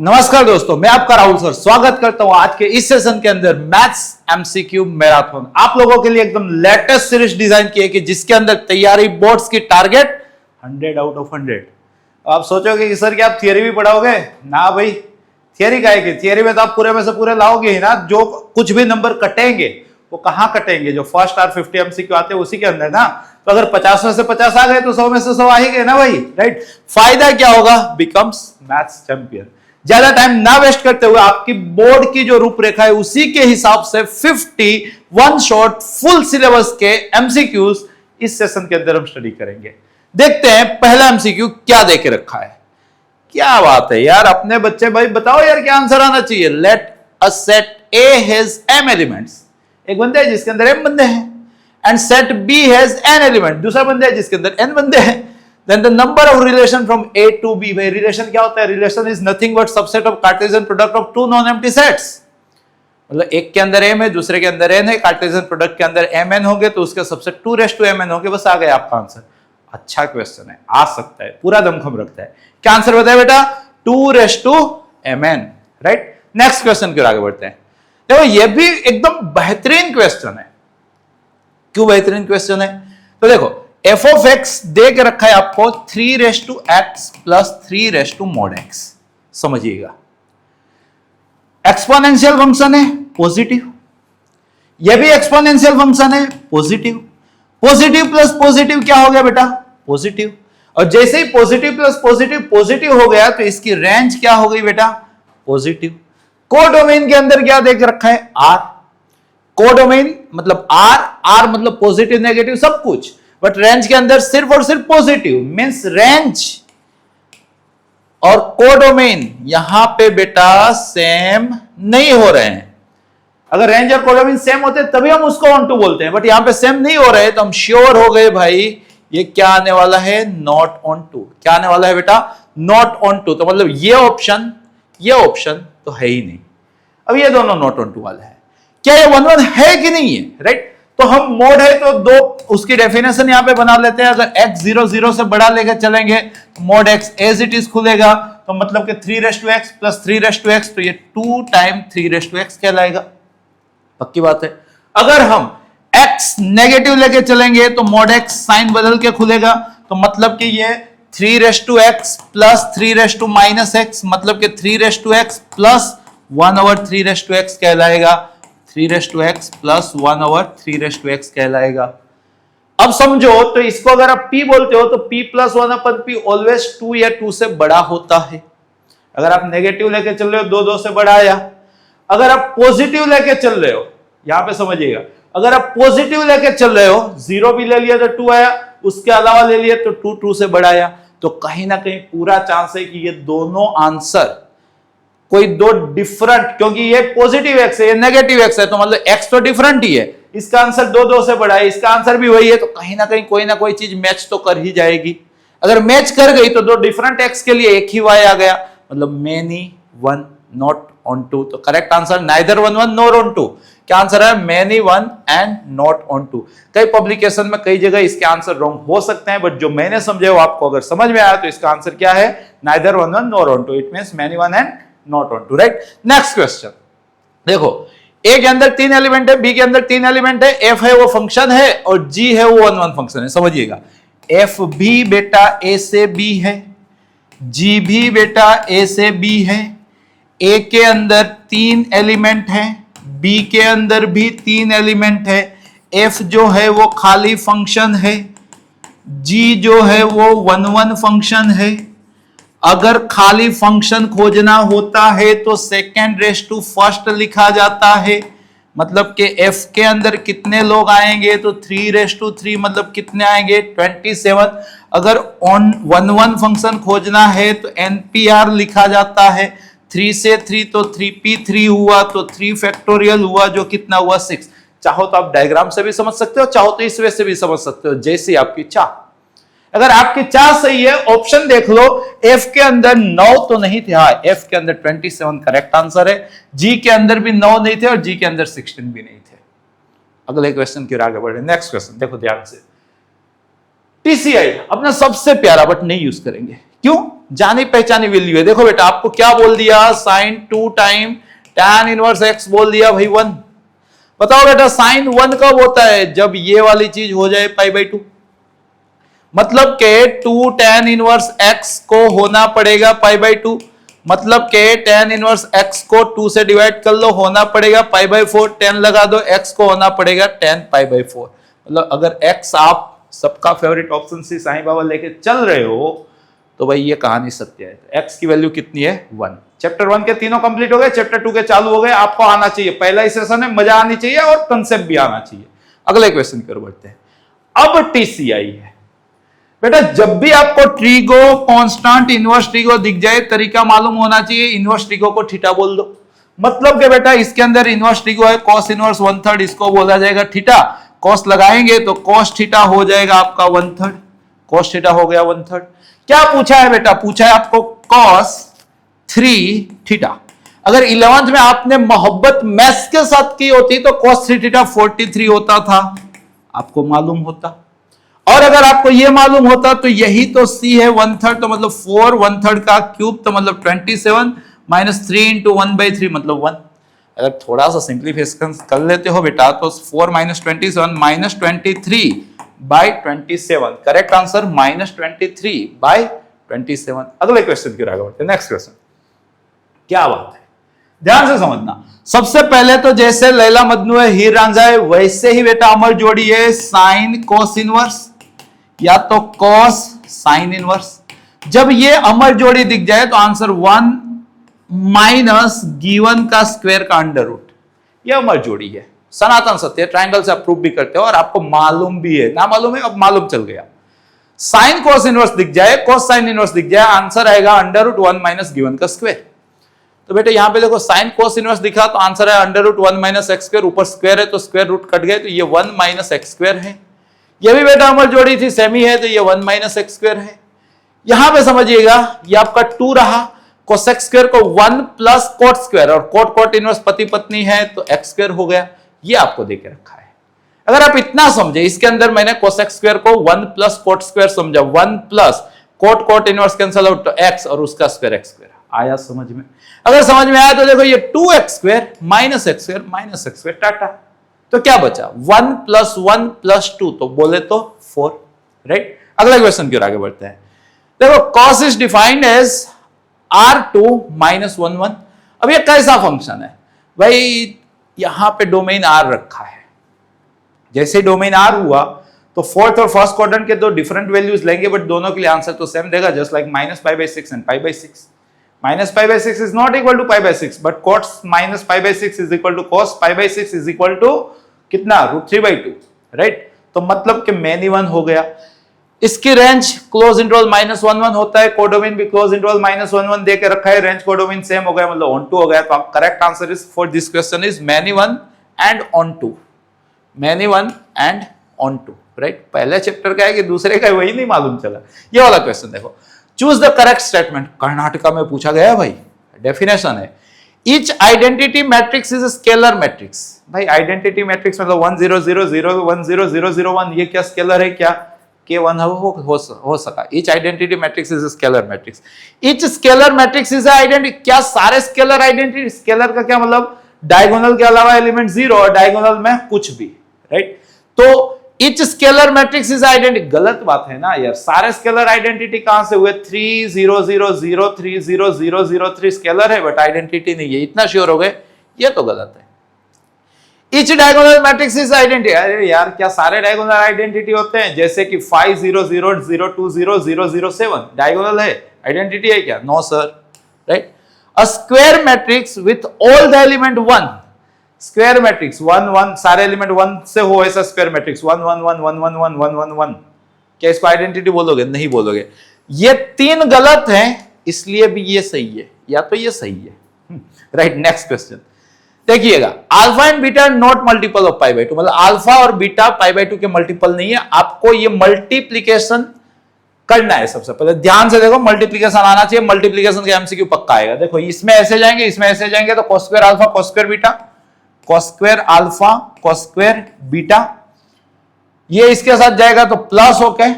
नमस्कार दोस्तों, मैं आपका राहुल सर स्वागत करता हूं आज के इस सेशन के अंदर मैथ्स एमसीक्यू मैराथन। आप लोगों के लिए एकदम लेटेस्ट सीरीज डिजाइन की है कि जिसके अंदर तैयारी बोर्ड्स की टारगेट 100 आउट ऑफ 100। आप सोचोगे कि सर क्या आप थियरी भी पढ़ाओगे? ना भाई, थियरी का है कि थियरी में तो आप पूरे में से पूरे लाओगे ही ना। जो कुछ भी नंबर कटेंगे वो कहां कटेंगे? जो फर्स्ट आर 50 एमसीक्यू आते हैं उसी के अंदर ना। तो अगर 50 में से 50 आ गए तो 100 में से 100 आ ही गए ना भाई, राइट। फायदा क्या होगा? Becomes maths champion. ज्यादा टाइम ना वेस्ट करते हुए आपकी बोर्ड की जो रूपरेखा है उसी के हिसाब से 50 वन शॉट फुल सिलेबस के एमसीक्यूज इस सेशन के अंदर हम स्टडी करेंगे। देखते हैं पहला एमसीक्यू क्या दे के रखा है। क्या बात है यार, अपने बच्चे भाई बताओ यार क्या आंसर आना चाहिए। Let a set A has m elements. एक बंदे है जिसके अंदर m बंदे हैं, and set b has n element. दूसरा बंदे है जिसके अंदर n बंदे हैं। Then the number of relation from A to B। भाई रिलेशन क्या होता है? Relation is nothing but subset of Cartesian product of two non empty sets. मतलब एक के अंदर m है, दूसरे के अंदर n है। कार्टेशियन प्रोडक्ट के अंदर mn होंगे तो उसके सबसेट 2:mn होंगे। बस आ गया आपका आंसर। अच्छा क्वेश्चन है, आ सकता है, पूरा दमखम रखता है। क्या आंसर बताया बेटा? 2:mn, right. नेक्स्ट क्वेश्चन की ओर आगे बढ़ते हैं। देखो ये भी एकदम बेहतरीन क्वेश्चन है। क्यों बेहतरीन क्वेश्चन है? तो देखो f ऑफ x दे के रखा है आपको 3x प्लस 3x। समझिएगा, एक्सपोनेंशियल फंक्शन है पॉजिटिव, यह भी एक्सपोनेंशियल फंक्शन है पॉजिटिव। पॉजिटिव प्लस पॉजिटिव क्या हो गया बेटा? पॉजिटिव। और जैसे ही पॉजिटिव प्लस पॉजिटिव पॉजिटिव हो गया तो इसकी रेंज क्या हो गई बेटा? पॉजिटिव। कोडोमेन के अंदर क्या दे के रखा है? r। कोडोमेन मतलब r मतलब पॉजिटिव नेगेटिव सब कुछ, बट रेंज के अंदर सिर्फ और सिर्फ पॉजिटिव। मींस रेंज और कोडोमेन यहां पे बेटा सेम नहीं हो रहे हैं। अगर रेंज और कोडोमेन सेम होते तभी हम उसको ऑन टू बोलते हैं, बट यहां पे सेम नहीं हो रहे तो हम श्योर हो गए भाई ये क्या आने वाला है? Not onto. क्या आने वाला है बेटा? Not onto. तो मतलब ये ऑप्शन तो है ही नहीं। अब ये दोनों नॉट ऑन टू वाले हैं। क्या ये 1 1 है कि नहीं है? राइट। तो हम मोड है तो दो उसकी डेफिनेशन यहां पे बना लेते हैं। अगर x 0 0 से बड़ा लेकर चलेंगे mod x as it is खुलेगा, तो मतलब कि 3x प्लस 3x, तो ये 2 टाइम 3x कहलाएगा। पक्की बात है। अगर हम x नेगेटिव लेके चलेंगे तो मोड x साइन बदल के खुलेगा, तो मतलब कि ये 3x प्लस 3x, मतलब कि 3x प्लस 1/3x कहलाएगा। 3x प्लस 1/3x कहलाएगा। अब समझो तो इसको अगर आप p बोलते हो तो p प्लस 1/p ऑलवेज 2 या 2 से बड़ा होता है। अगर आप नेगेटिव लेके चल रहे हो 2 से बड़ा आया। अगर आप पॉजिटिव लेके चल रहे हो, यहां पे समझिएगा, अगर आप पॉजिटिव लेके चल रहे हो 0 भी ले लिया तो 2 आया, उसके अलावा ले लिया तो 2 से बड़ा आया। तो कहीं ना कहीं पूरा चांस है कि ये दोनों आंसर कोई दो डिफरेंट, क्योंकि ये पॉजिटिव x है, ये नेगेटिव x है, तो मतलब x तो डिफरेंट ही है। इसका आंसर 2 से बड़ा है, इसका आंसर भी वही है, तो कहीं ना कहीं कोई ना कोई चीज मैच तो कर ही जाएगी। अगर मैच कर गई तो दो डिफरेंट x के लिए एक ही y आ गया, मतलब मेनी 1 नॉट ऑन 2। तो correct answer neither 1 1 nor on 2। क्या आंसर है? Many 1 and not on 2। कई पब्लिकेशन में कई जगह इसके आंसर रॉन्ग हो सकते हैं, बट जो मैंने समझे वो आपको अगर समझ में आया तो इसका आंसर क्या है? Neither 1 1 nor on 2। It means many 1 and not onto, right. Next question देखो, ए के अंदर 3 एलिमेंट है, बी के अंदर 3 एलिमेंट है, एफ है वो फंक्शन है और जी है वो 1 1 फंक्शन है। समझिएगा, एफ भी बेटा ए से बी है, जी भी बेटा ए से बी है। ए के अंदर 3 एलिमेंट है, बी के अंदर भी 3 एलिमेंट है। एफ जो है वो खाली फंक्शन है, जी जो है वो 1 1 फंक्शन है। अगर खाली फंक्शन खोजना होता है तो सेकेंड रेस टू फर्स्ट लिखा जाता है। मतलब कि f के अंदर कितने लोग आएंगे तो 3:3, मतलब कितने आएंगे? 27। अगर ऑन 1 1 फंक्शन खोजना है तो NPR लिखा जाता है। 3 से 3 तो 3p3 हुआ, तो 3 फैक्टोरियल हुआ, जो कितना हुआ? 6। चाहो तो आप डायग्राम से भी समझ सकते हो, चाहो तो इस वे से भी समझ सकते हो, जैसी आपकी चाह। अगर आपकी चाह सही है, ऑप्शन देख लो, एफ के अंदर 9 तो नहीं थे। हाँ, एफ के अंदर 27 करेक्ट आंसर है। जी के अंदर भी 9 नहीं थे और जी के अंदर 16 भी नहीं थे। अगले क्वेश्चन की ओर आगे बढ़े। नेक्स्ट क्वेश्चन देखो ध्यान से। टीसीआई अपना सबसे प्यारा, बट नहीं यूज करेंगे। क्यों? जानी पहचानी वैल्यू है। देखो बेटा आपको क्या बोल दिया, sine 2 time tan inverse x बोल दिया भाई 1। बताओ बेटा साइन 1 कब होता है, जब ये वाली चीज हो जाए π/2। मतलब के 2 tan इनवर्स x को होना पड़ेगा π/2, मतलब के tan इनवर्स x को 2 से डिवाइड कर लो, होना पड़ेगा π/4, 10 लगा दो, x को होना पड़ेगा tan π/4। मतलब अगर x आप सबका फेवरेट ऑप्शन से साईं बाबा लेके चल रहे हो तो भाई ये कहानी सत्य है। तो x की वैल्यू कितनी है 1। चैप्टर 1 के तीनों कंप्लीट हो गए, चैप्टर 2 के चालू हो गए। आपको आना चाहिए, पहला ही सेशन है, मजा आनी चाहिए और कंसेप्ट भी आना चाहिए। अगले क्वेश्चन की ओर बढ़ते हैं। अब टीसीआई है बेटा, जब भी आपको ट्रीगो कांस्टेंट इनवर्स ट्रीगो दिख जाए, तरीका मालूम होना चाहिए, इनवर्स ट्रीगो को थीटा बोल दो। मतलब कि बेटा इसके अंदर इनवर्स ट्रीगो है, कॉस इनवर्स 1/3, इसको बोला जाएगा थीटा। कॉस लगाएंगे तो कॉस थीटा हो जाएगा आपका 1/3, कॉस थीटा हो गया 1/3। क्या पूछा है बेटा, पूछा है आपको कॉस 3 थीटा। अगर 11th में आपने मोहब्बत मैथ्स के साथ की होती तो cos 3 थीटा 43 होता था, आपको मालूम होता। और अगर आपको यह मालूम होता तो यही तो c है 1/3, तो मतलब 4 1/3 का क्यूब, तो मतलब 27 माइनस 3 इंटू 1/3 मतलब 1। अगर थोड़ा सा सिंप्लीफिकेशन कर लेते हो बेटा तो 4 minus 27 minus 23 by 27, correct answer minus 23 by 27। अगले क्वेश्चन की आगे बढ़ते हैं। नेक्स्ट क्वेश्चन, क्या बात है, ध्यान से समझना। सबसे पहले तो जैसे लैला मजनू है, हीर रांझा है, वैसे ही बेटा अमर जोड़ी है साइन कोस इनवर्स या तो कॉस साइन इनवर्स। जब ये अमर जोड़ी दिख जाए तो आंसर 1 माइनस गिवन का स्क्वायर का अंडर रूट, ये अमर जोड़ी है, सनातन सत्य, ट्रायंगल से आप प्रूव भी करते हो और आपको मालूम भी है, ना मालूम है अब मालूम चल गया। साइन कोस इनवर्स दिख जाए, कोस साइन इनवर्स दिख जाए, आंसर आएगा अंडर रूट 1 माइनस गिवन का स्क्वायर। तो बेटे यहां पे देखो साइन कोस इनवर्स दिखा तो आंसर है under root 1 minus x square, ऊपर स्क्वायर है तो स्क्वायर रूट कट गए तो ये 1 माइनस एक्स स्क्वायर है। ये भी बेटा अमर जोड़ी थी, सेमी है, तो ये 1 माइनस एक्स स्क्वायर है। यहां पे समझिएगा ये आपका 2 रहा, कोसेक स्क्वायर को 1 प्लस कोट स्क्वायर, और कोट कोट इनवर्स पति पत्नी है तो एक्स स्क्वायर हो गया। ये आपको देके रखा है। अगर आप इतना समझे, इसके अंदर मैंने कोसेक स्क्वायर को 1 प्लस कोट स्क्वायर समझा, 1 plus coat cot inverse cancel out तो एक्स और उसका स्क्वायर एक्स स्क्वायर। आया समझ में? अगर समझ में आया तो देखो ये 2x square minus x square minus x square Tata, तो क्या बचा 1 प्लस 1 प्लस 2, तो बोले तो 4, राइट। अगला क्वेश्चन की ओर आगे बढ़ते हैं। देखो cos is defined as R2 minus 1 1। अब ये कैसा फंक्शन है भाई, यहां पे डोमेन R रखा है, जैसे डोमेन R हुआ तो फोर्थ और फर्स्ट क्वाड्रेंट के दो डिफरेंट वैल्यूज लेंगे, बट दोनों के लिए आंसर तो सेम देगा, just like minus π/6 and π/6। minus π/6 is not equal to π/6, but cos minus π/6 is equal to cos π/6 is equal to कितना √3/2, राइट। तो मतलब कि मैनी 1 हो गया। इसकी रेंज क्लोज इंटरवल -1 1 होता है, कोडोमेन भी क्लोज इंटरवल -1 1 दे के रखा है, रेंज कोडोमेन सेम हो गया, मतलब ऑन टू हो गया। तो correct answer is for this question is many 1 and onto, many 1 and onto, right. पहले चैप्टर का है कि दूसरे का है वही नहीं मालूम चला। ये वाला क्वेश्चन देखो, choose the correct statement, Karnataka में पूछा गया है भाई, डेफिनेशन है। Each identity matrix is scalar matrix. भाई आइडेंटिटी मैट्रिक्स मतलब 1 0 0 0 1 0 0 0 1, ये क्या स्केलर है, क्या K1 हो सका। Each identity matrix is scalar matrix. Each scalar matrix is identity, क्या सारे स्केलर आइडेंटिटी, स्केलर का क्या मतलब डायगोनल के अलावा एलिमेंट 0 और डायगोनल में कुछ भी, राइट। तो each scalar matrix is identity, गलत बात है ना यार, सारे स्केलर आइडेंटिटी कहां से हुए, 3 0 0 0 3 0 0 0 3 स्केलर है बट आइडेंटिटी नहीं है, इतना श्योर हो गए, ये तो गलत है। Each diagonal matrix is identity, अरे यार क्या सारे डायगोनल आइडेंटिटी होते हैं, जैसे कि 5 0 0 0 2 0 0 0 7 डायगोनल है, आइडेंटिटी है क्या, no sir, right. A square matrix with all the element 1, square matrix 1 1 सारे एलिमेंट 1 से हो, ऐसा स्क्वायर मैट्रिक्स 1 1 1 1 1 1 1 1 1, क्या इसको आइडेंटिटी बोलोगे, नहीं बोलोगे। ये 3 गलत हैं, इसलिए भी ये सही है, या तो ये सही है, राइट। नेक्स्ट क्वेश्चन देखिएगा, alpha and beta not multiple of π/2, मतलब अल्फा और बीटा π/2 के मल्टीपल नहीं है। आपको ये मल्टीप्लीकेशन करना है। सबसे पहले ध्यान से देखो, मल्टीप्लीकेशन आना चाहिए, मल्टीप्लीकेशन का एमसीक्यू पक्का आएगा। देखो इसमें ऐसे जाएंगे, इसमें ऐसे जाएंगे, तो cos square alpha cos square beta, cos square alpha cos square beta, ये इसके साथ जाएगा तो प्लस होके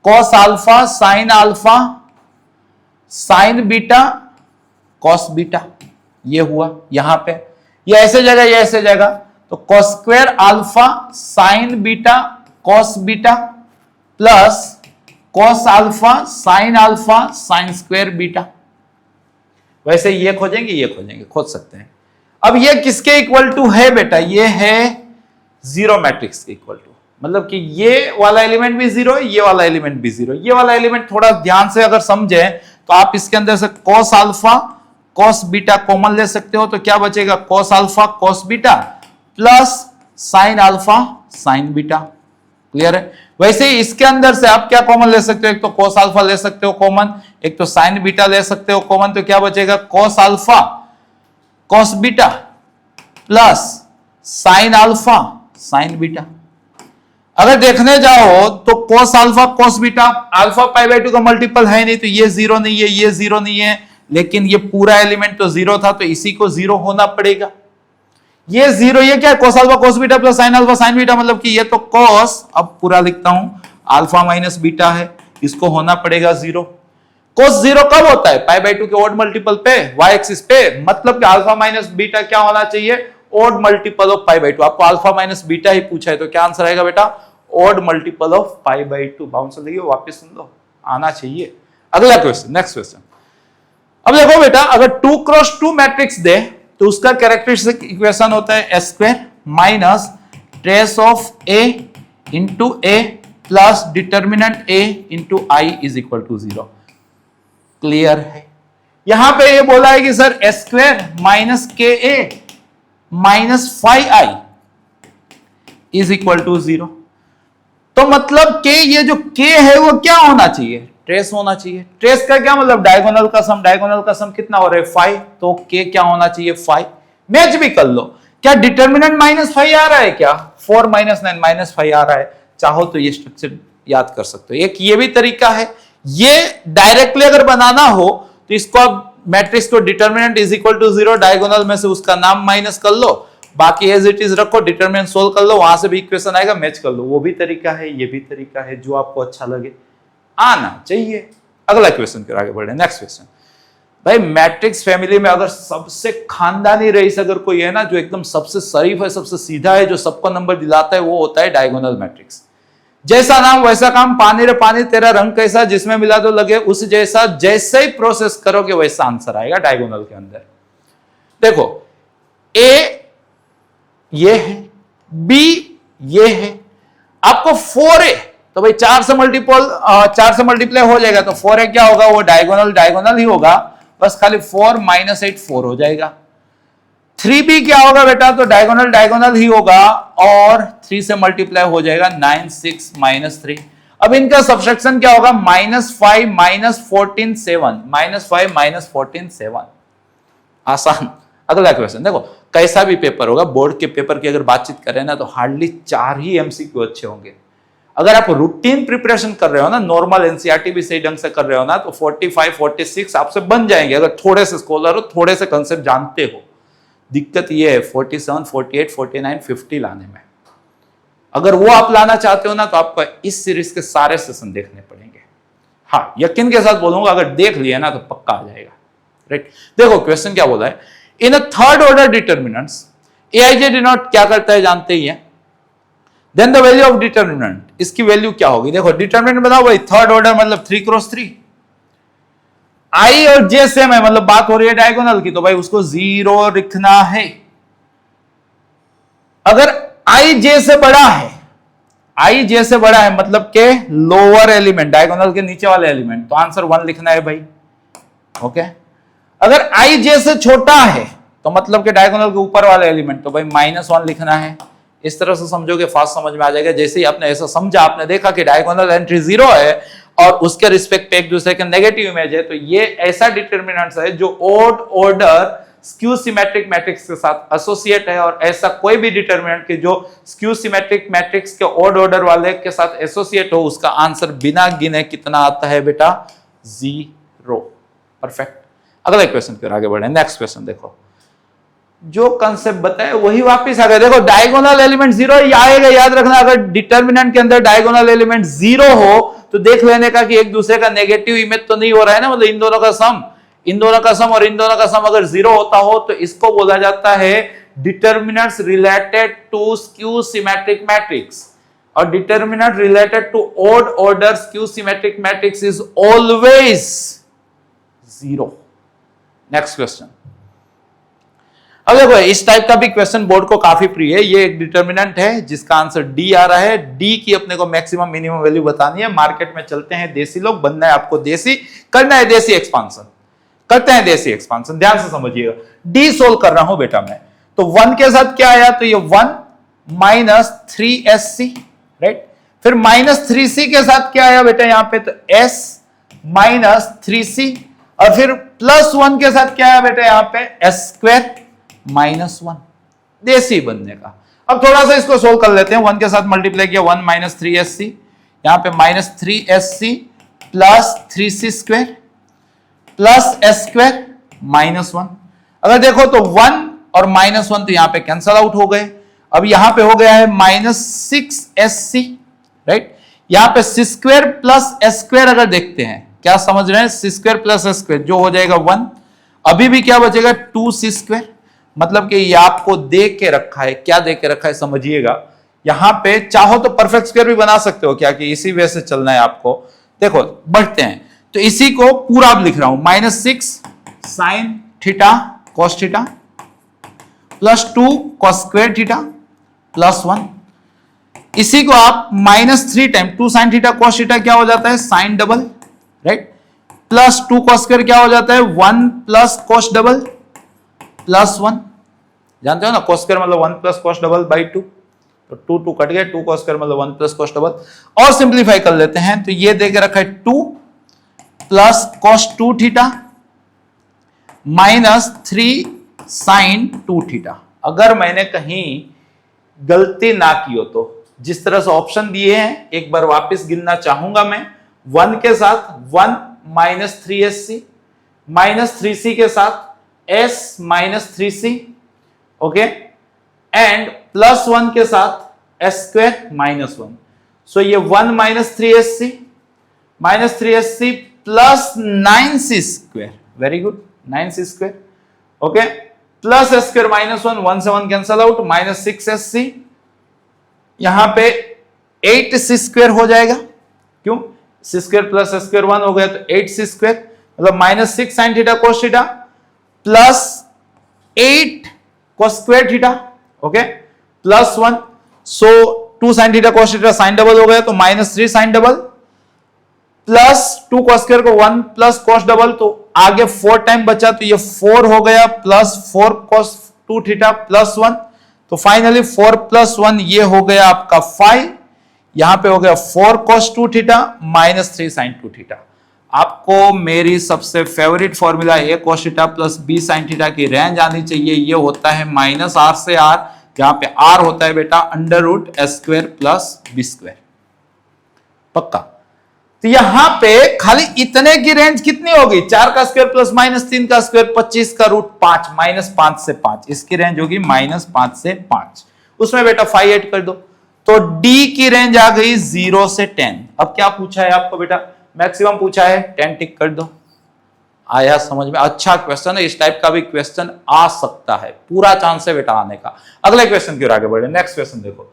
cos alpha sin alpha sign beta cos beta, ये हुआ यहां पे, ये ऐसे जगह ये ऐसे जगह, तो cos square alpha sign beta cos beta plus cos alpha sine square beta. वैसे ये खोजेंगे ये खोजेंगे, खोज सकते हैं। अब ये किसके इक्वल टू है बेटा, ये है जीरो मैट्रिक्स के इक्वल टू, मतलब कि ये वाला एलिमेंट भी जीरो है, ये वाला एलिमेंट भी जीरो। ये वाला एलिमेंट थोड़ा ध्यान से अगर समझे तो आप इसके अंदर से cos alpha cos beta common ले सकते हो, तो क्या बचेगा, cos alpha cos beta plus sine alpha sign beta. Clear है। वैसे ही इसके अंदर से आप क्या कॉमन ले सकते हो, एक तो कॉस अल्फा ले सकते हो कॉमन, एक तो साइन बीटा ले सकते हो कॉमन, तो क्या बचेगा, cos alpha cos beta plus sine alpha sign beta. अगर देखने जाओ तो cos alpha cos beta, alpha pi by 2 का मल्टीपल है नहीं, तो ये जीरो नहीं है, ये जीरो नहीं है, लेकिन ये पूरा एलिमेंट तो जीरो था, तो इसी को जीरो होना पड़ेगा। ये जीरो, ये क्या है, cos alpha cos beta plus sine alpha sign beta, मतलब कि ये तो cos, अब पूरा लिखता हूं, अल्फा माइनस बीटा है, इसको होना पड़ेगा जीरो। cos जीरो कब होता है, पाई बाय 2 के ओड मल्टीपल पे, y एक्सिस पे, मतलब कि अल्फा माइनस बीटा क्या होना चाहिए, odd multiple of pi by 2। आपको अल्फा माइनस बीटा ही पूछा है, तो क्या आंसर आएगा बेटा, odd multiple of pi by 2। Bouncer लगी वापस सुन लो, आना चाहिए। अगला क्वेश्चन, नेक्स्ट क्वेश्चन। अब देखो बेटा, अगर 2 क्रॉस 2 मैट्रिक्स दे तो उसका कैरेक्टरिस्टिक इक्वेशन होता है s square minus trace of A into A plus determinant A into I is equal to 0। Clear है। यहां पे ये बोला है कि sir S square minus k a minus 5i is equal to 0। तो मतलब के, ये जो के है वो क्या होना चाहिए, ट्रेस होना चाहिए। ट्रेस का क्या मतलब, डायगोनल का सम, डायगोनल का सम कितना हो रहा है 5, तो के क्या होना चाहिए 5। मैच भी कर लो, क्या डिटर्मिनेंट -5 आ रहा है, क्या 4 - 9 -5 आ रहा है। चाहो तो ये स्ट्रक्चर याद कर सकते हो। एक ये भी तरीका है, ये डायरेक्टली अगर बनाना हो तो इसको आप मैट्रिक्स को determinant is equal to 0, diagonal में से उसका नाम माइनस कर लो, बाकी एज इट इज रखो, डिटरमिनेंट सोल्व कर लो, वहां से भी इक्वेशन आएगा, मैच कर लो। वो भी तरीका है, ये भी तरीका है, जो आपको अच्छा लगे आना चाहिए। अगला क्वेश्चन फिर आगे बढ़े, नेक्स्ट क्वेश्चन। भाई मैट्रिक्स फैमिली में अगर सबसे खानदानी रईस अगर कोई है ना, जो एकदम सबसे शरीफ है, सबसे सीधा है, जो सबको नंबर दिलाता है, वो होता है डायगोनल मैट्रिक्स। जैसा नाम वैसा काम, पानी रे पानी तेरा रंग कैसा, जिसमें मिला तो लगे उस जैसा, जैसे ही प्रोसेस करोगे वैसा आंसर आएगा डायगोनल के अंदर। देखो ए ये है, बी ये है, आपको 4a, तो भाई 4 से मल्टीप्लाई हो जाएगा, तो 4a क्या होगा, वो डायगोनल ही होगा, बस खाली 4 - 8 4 हो जाएगा। 3b क्या होगा बेटा, तो डायगोनल ही होगा, और 3 से मल्टीप्लाई हो जाएगा 9 6 - 3। अब इनका सब्ट्रैक्शन क्या होगा, -5 - 14 7, -5 - 14 7। आसान। अगला क्वेश्चन देखो, कैसा भी पेपर होगा, बोर्ड के पेपर की अगर बातचीत करें ना, तो हार्डली 4 ही एमसीक्यू अच्छे होंगे। अगर आप रूटीन प्रिपरेशन कर रहे हो ना, नॉर्मल एनसीईआरटी भी सही ढंग से कर रहे हो ना, तो 45 46 आपसे बन जाएंगे, अगर थोड़े से स्कॉलर हो, थोड़े से कंसेप्ट जानते हो। दिक्कत ये है 47 48 49 50 लाने में। अगर वो आप लाना चाहते हो ना, तो आपको इस सीरीज के सारे सेशन देखने पड़ेंगे। हाँ, यकीन के साथ बोलूंगा, अगर देख लिया ना तो पक्का आ जाएगा। राइट, देखो क्वेश्चन क्या बोला है, in a third order determinants a i j denote क्या करता है जानते ही है, then the value of determinant, इसकी वैल्यू क्या होगी। देखो डिटर्मिनेंट बताओ भाई, थर्ड ऑर्डर मतलब 3 क्रॉस 3, आई और जे सेम है, मतलब बात हो रही है डायगोनल की, तो भाई उसको 0 लिखना है। अगर आई जे से बड़ा है, आई जे से बड़ा है मतलब के लोअर एलिमेंट, डायगोनल के नीचे वाले एलिमेंट, तो आंसर 1 लिखना है भाई। ओके, अगर आई जे से छोटा है तो मतलब के डायगोनल के ऊपर वाले एलिमेंट, तो भाई -1 लिखना है। इस तरह से समझोगे फास्ट समझ में आ जाएगा। जैसे ही आपने ऐसा समझा, आपने देखा कि डायगोनल एंट्री 0 है और उसके रिस्पेक्ट पे एक दूसरे के नेगेटिव इमेज है, तो ये ऐसा डिटर्मिनेंट्स है जो odd order skew symmetric matrix के साथ एसोसिएट है, और ऐसा कोई भी डिटर्मिनेंट के जो स्क्यू सिमेट्रिक मैट्रिक्स के ओड ऑर्डर वाले के साथ एसोसिएट हो, उसका आंसर बिना गिने कितना आता है बेटा, 0। परफेक्ट। अगला क्वेश्चन फिर आगे बढ़े, नेक्स्ट क्वेश्चन देखो, जो कंसेप्ट बताया वही वापस आ गया। देखो डायगोनल एलिमेंट 0 आएगा, याद रखना, अगर डिटर्मिनेंट के अंदर डायगोनल एलिमेंट 0 हो तो देख लेने का कि एक दूसरे का नेगेटिव इमेज तो नहीं हो रहा है ना, मतलब इन दोनों का सम और इन दोनों का सम अगर 0 होता हो तो इसको बोला जाता है determinants related to skew symmetric matrix, और determinant related to odd order skew symmetric matrix is always 0। Next question. अब देखो इस टाइप का भी क्वेश्चन बोर्ड को काफी प्रिय है। ये एक डिटर्मिनेंट है जिसका आंसर डी आ रहा है। डी की अपने को मैक्सिमम मिनिमम वैल्यू बतानी है। मार्केट में चलते हैं देसी लोग, बनना है आपको देसी, करना है देसी एक्सपांशन, करते हैं देसी एक्सपांशन। ध्यान से समझिएगा, डी सोल्व कर रहा हूं बेटा मैं। तो 1 के साथ क्या आया, तो ये 1 माइनस 3sc, राइट। फिर माइनस 3c के साथ क्या आया बेटा यहां पे, तो s माइनस 3c, और फिर प्लस 1 के साथ क्या आया बेटा यहां पे, s स्क्वायर माइनस 1, देसी बनने का। अब थोड़ा सा इसको सोल्व कर लेते हैं। 1 के साथ मल्टीप्लाई किया, 1 माइनस 3sc, यहां पे minus 3sc plus 3c square plus s square minus 1। अगर देखो तो 1 और माइनस 1 तो यहां पे कैंसल आउट हो गए। अब यहां पे हो गया है माइनस 6sc, राइट। यहां पे c square plus s square अगर देखते हैं, क्या समझ रहे हैं, c square plus s square जो हो जाएगा 1, अभी भी क्या बचेगा 2c स्क्वायर। मतलब कि ये आपको दे के रखा है, क्या दे के रखा है समझिएगा। यहां पे चाहो तो परफेक्ट स्क्वायर भी बना सकते हो, क्या कि इसी वे से चलना है आपको। देखो बढ़ते हैं, तो इसी को पूरा लिख रहा हूं, minus 6 sine theta cos theta plus 2 cos square theta plus 1। इसी को आप minus 3 time 2 sine theta cos theta क्या हो जाता है, sine double, right, plus 2 cos square क्या हो जाता है, 1 प्लस कॉस डबल प्लस 1। जानते हो ना, कॉस स्क्वायर मतलब 1 प्लस कॉस डबल बाई 2, तो 2 कट गए, 2 कॉस स्क्वायर मतलब 1 प्लस कॉस डबल। और सिंप्लीफाई कर लेते हैं, तो ये देके रखा है 2 plus cos 2 theta minus 3 sine 2 theta. अगर मैंने कहीं गलती ना की हो तो जिस तरह से ऑप्शन दिए हैं एक बार वापस गिनना चाहूंगा मैं। 1 के साथ 1 माइनस 3sc माइनस 3c के साथ s minus 3c, okay, and plus 1 के साथ s स्क्वायर माइनस 1। सो ये 1 minus 3sc minus 3sc plus 9c square, very good, 9c square, okay, plus s square minus 1, 1 से 1 कैंसल आउट, माइनस 6sc, यहां पे 8c square हो जाएगा, क्यों, c square plus s square 1 हो गया, तो 8c स्क्वायर मतलब minus 6 sine theta cos theta plus 8 cos square theta, okay, plus 1। So 2 sine theta cos theta sine double हो गया, तो minus 3 sine double plus 2 cos square को 1 plus cos double, तो आगे 4 टाइम बचा, तो ये 4 हो गया प्लस 4 कोस 2 थीटा प्लस 1, तो फाइनली 4 प्लस 1 ये हो गया आपका 5, यहां पे हो गया 4 cos 2 theta minus 3 sine 2 theta. आपको मेरी सबसे favourite formula a cos theta plus b sine theta की रेंज आनी चाहिए। ये होता है माइनस आर से आर, जहां पे आर होता है बेटा under root s square plus b square, पक्का। तो यहां पे खाली इतने की रेंज कितनी होगी, 4 का स्क्वायर प्लस माइनस 3 का स्क्वायर 25 का रूट 5 माइनस 5 से 5, इसकी रेंज होगी माइनस 5 से 5, उसमें बेटा 5 ऐड कर दो, तो डी की रेंज आ गई 0 से 10। अब क्या पूछा है आपको बेटा, मैक्सिमम पूछा है, 10 टिक कर दो। आया समझ में, अच्छा क्वेश्चन है, इस टाइप का भी क्वेश्चन आ सकता है, पूरा चांस है बेटा आने का। अगले क्वेश्चन की ओर आगे बढ़े, नेक्स्ट क्वेश्चन देखो,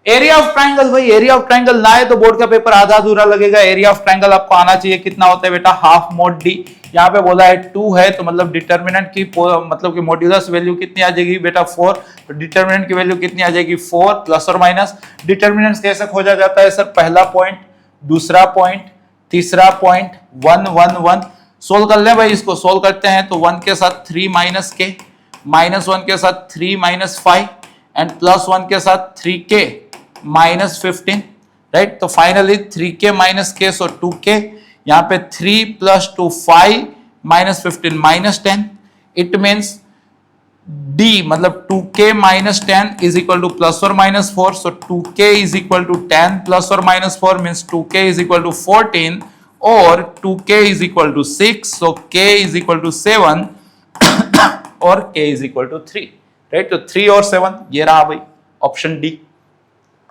एरिया ऑफ ट्राइंगल। भाई एरिया ऑफ ट्राइंगल ना है तो बोर्ड का पेपर आधा अधूरा लगेगा। एरिया ऑफ ट्राइंगल आपको आना चाहिए, कितना होता है बेटा, हाफ मोड डी। यहाँ पे बोला है 2 है, तो मतलब डिटर्मिनेंट की मतलब कि मॉड्यूलस वैल्यू कितनी आ जाएगी बेटा 4, तो डिटर्मिनेंट की वैल्यू कितनी आ जाएगी 4 प्लस और माइनस। डिटर्मिनेंट कैसे खोजा जाता है सर, पहला पॉइंट, दूसरा पॉइंट, तीसरा पॉइंट, 1 1 1। सोल्व कर ले भाई, इसको सोल्व करते हैं, तो 1 के साथ 3 माइनस के, माइनस 1 के साथ 3 माइनस 5 एंड प्लस 1 के साथ 3k माइनस 15, राइट। तो finally 3k minus k, so 2k, यहाँ पे 3 plus 2 5 minus 15 minus 10। It means D मतलब 2k minus 10 is equal to plus और minus 4, so 2k is equal to 10 plus और minus 4 means 2k is equal to 14 और 2k is equal to 6, so k is equal to 7 और k is equal to 3, right. तो 3 और 7 ये रहा भाई option D.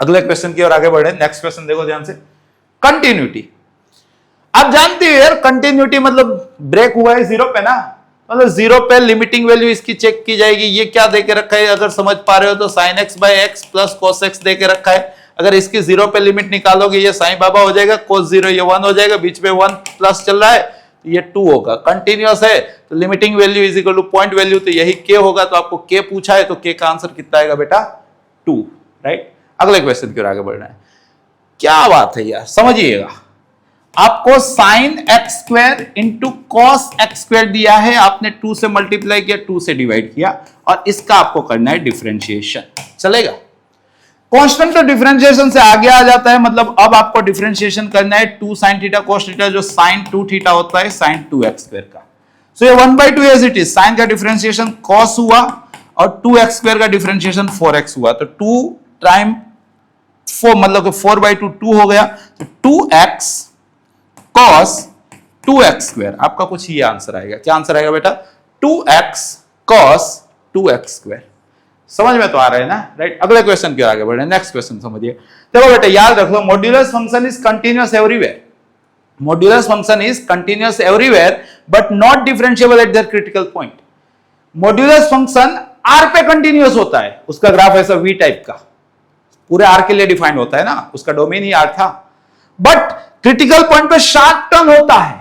अगले क्वेश्चन की ओर आगे बढ़े, नेक्स्ट क्वेश्चन देखो ध्यान से, कंटिन्यूटी। आप जानते हो यार, कंटिन्यूटी मतलब ब्रेक हुआ है जीरो पे ना, मतलब जीरो पे लिमिटिंग वैल्यू इसकी चेक की जाएगी। ये क्या देके रखा है अगर समझ पा रहे हो तो, sine x by x plus cos x देके रखा है। अगर इसकी जीरो पे लिमिट निकालोगे ये साइन बाबा हो जाएगा, कोस जीरो ये 1 हो जाएगा, बीच में 1 प्लस चल रहा है तो ये 2 होगा। कंटिन्यूअस है तो limiting value is equal two point value, तो यही के होगा। तो आपको के पूछा है तो के का आंसर कितना आएगा बेटा 2, राइट। अगले क्वेश्चन की ओर आगे बढ़ रहे हैं। क्या बात है यार, समझिएगा, आपको sine x square into cos x square दिया है, आपने 2 से मल्टीप्लाई किया, 2 से डिवाइड किया, और इसका आपको करना है डिफरेंशिएशन। चलेगा? कांस्टेंट तो डिफरेंशिएशन से आगे आ जाता है, मतलब अब आपको डिफरेंशिएशन करना है 2 sin थीटा cos थीटा, जो sin 2 थीटा होता है sin 2x स्क्वायर का। सो ये 1/2 एज इट इज, sin का डिफरेंशिएशन cos हुआ और 2x स्क्वायर का डिफरेंशिएशन 4x हुआ, तो 2 टाइम 4 मतलब 4/2 2 हो गया, तो 2x cos 2x स्क्वायर, आपका कुछ ये आंसर आएगा। क्या आंसर आएगा बेटा? 2x cos 2x square. समझ में तो आ रहा है ना, राइट। अगले क्वेश्चन की ओर आगे बढ़ रहे हैं। नेक्स्ट क्वेश्चन समझिए। देखो बेटा याद रख लो, modulus function is continuous everywhere. Modulus function is continuous everywhere but not differentiable at there critical point. Modulus function R पे कंटीन्यूअस होता है, उसका ग्राफ ऐसा वी टाइप का पूरे आर के लिए डिफाइंड होता है ना, उसका डोमेन ही आर था, बट क्रिटिकल पॉइंट पे शार्ट टर्म होता है,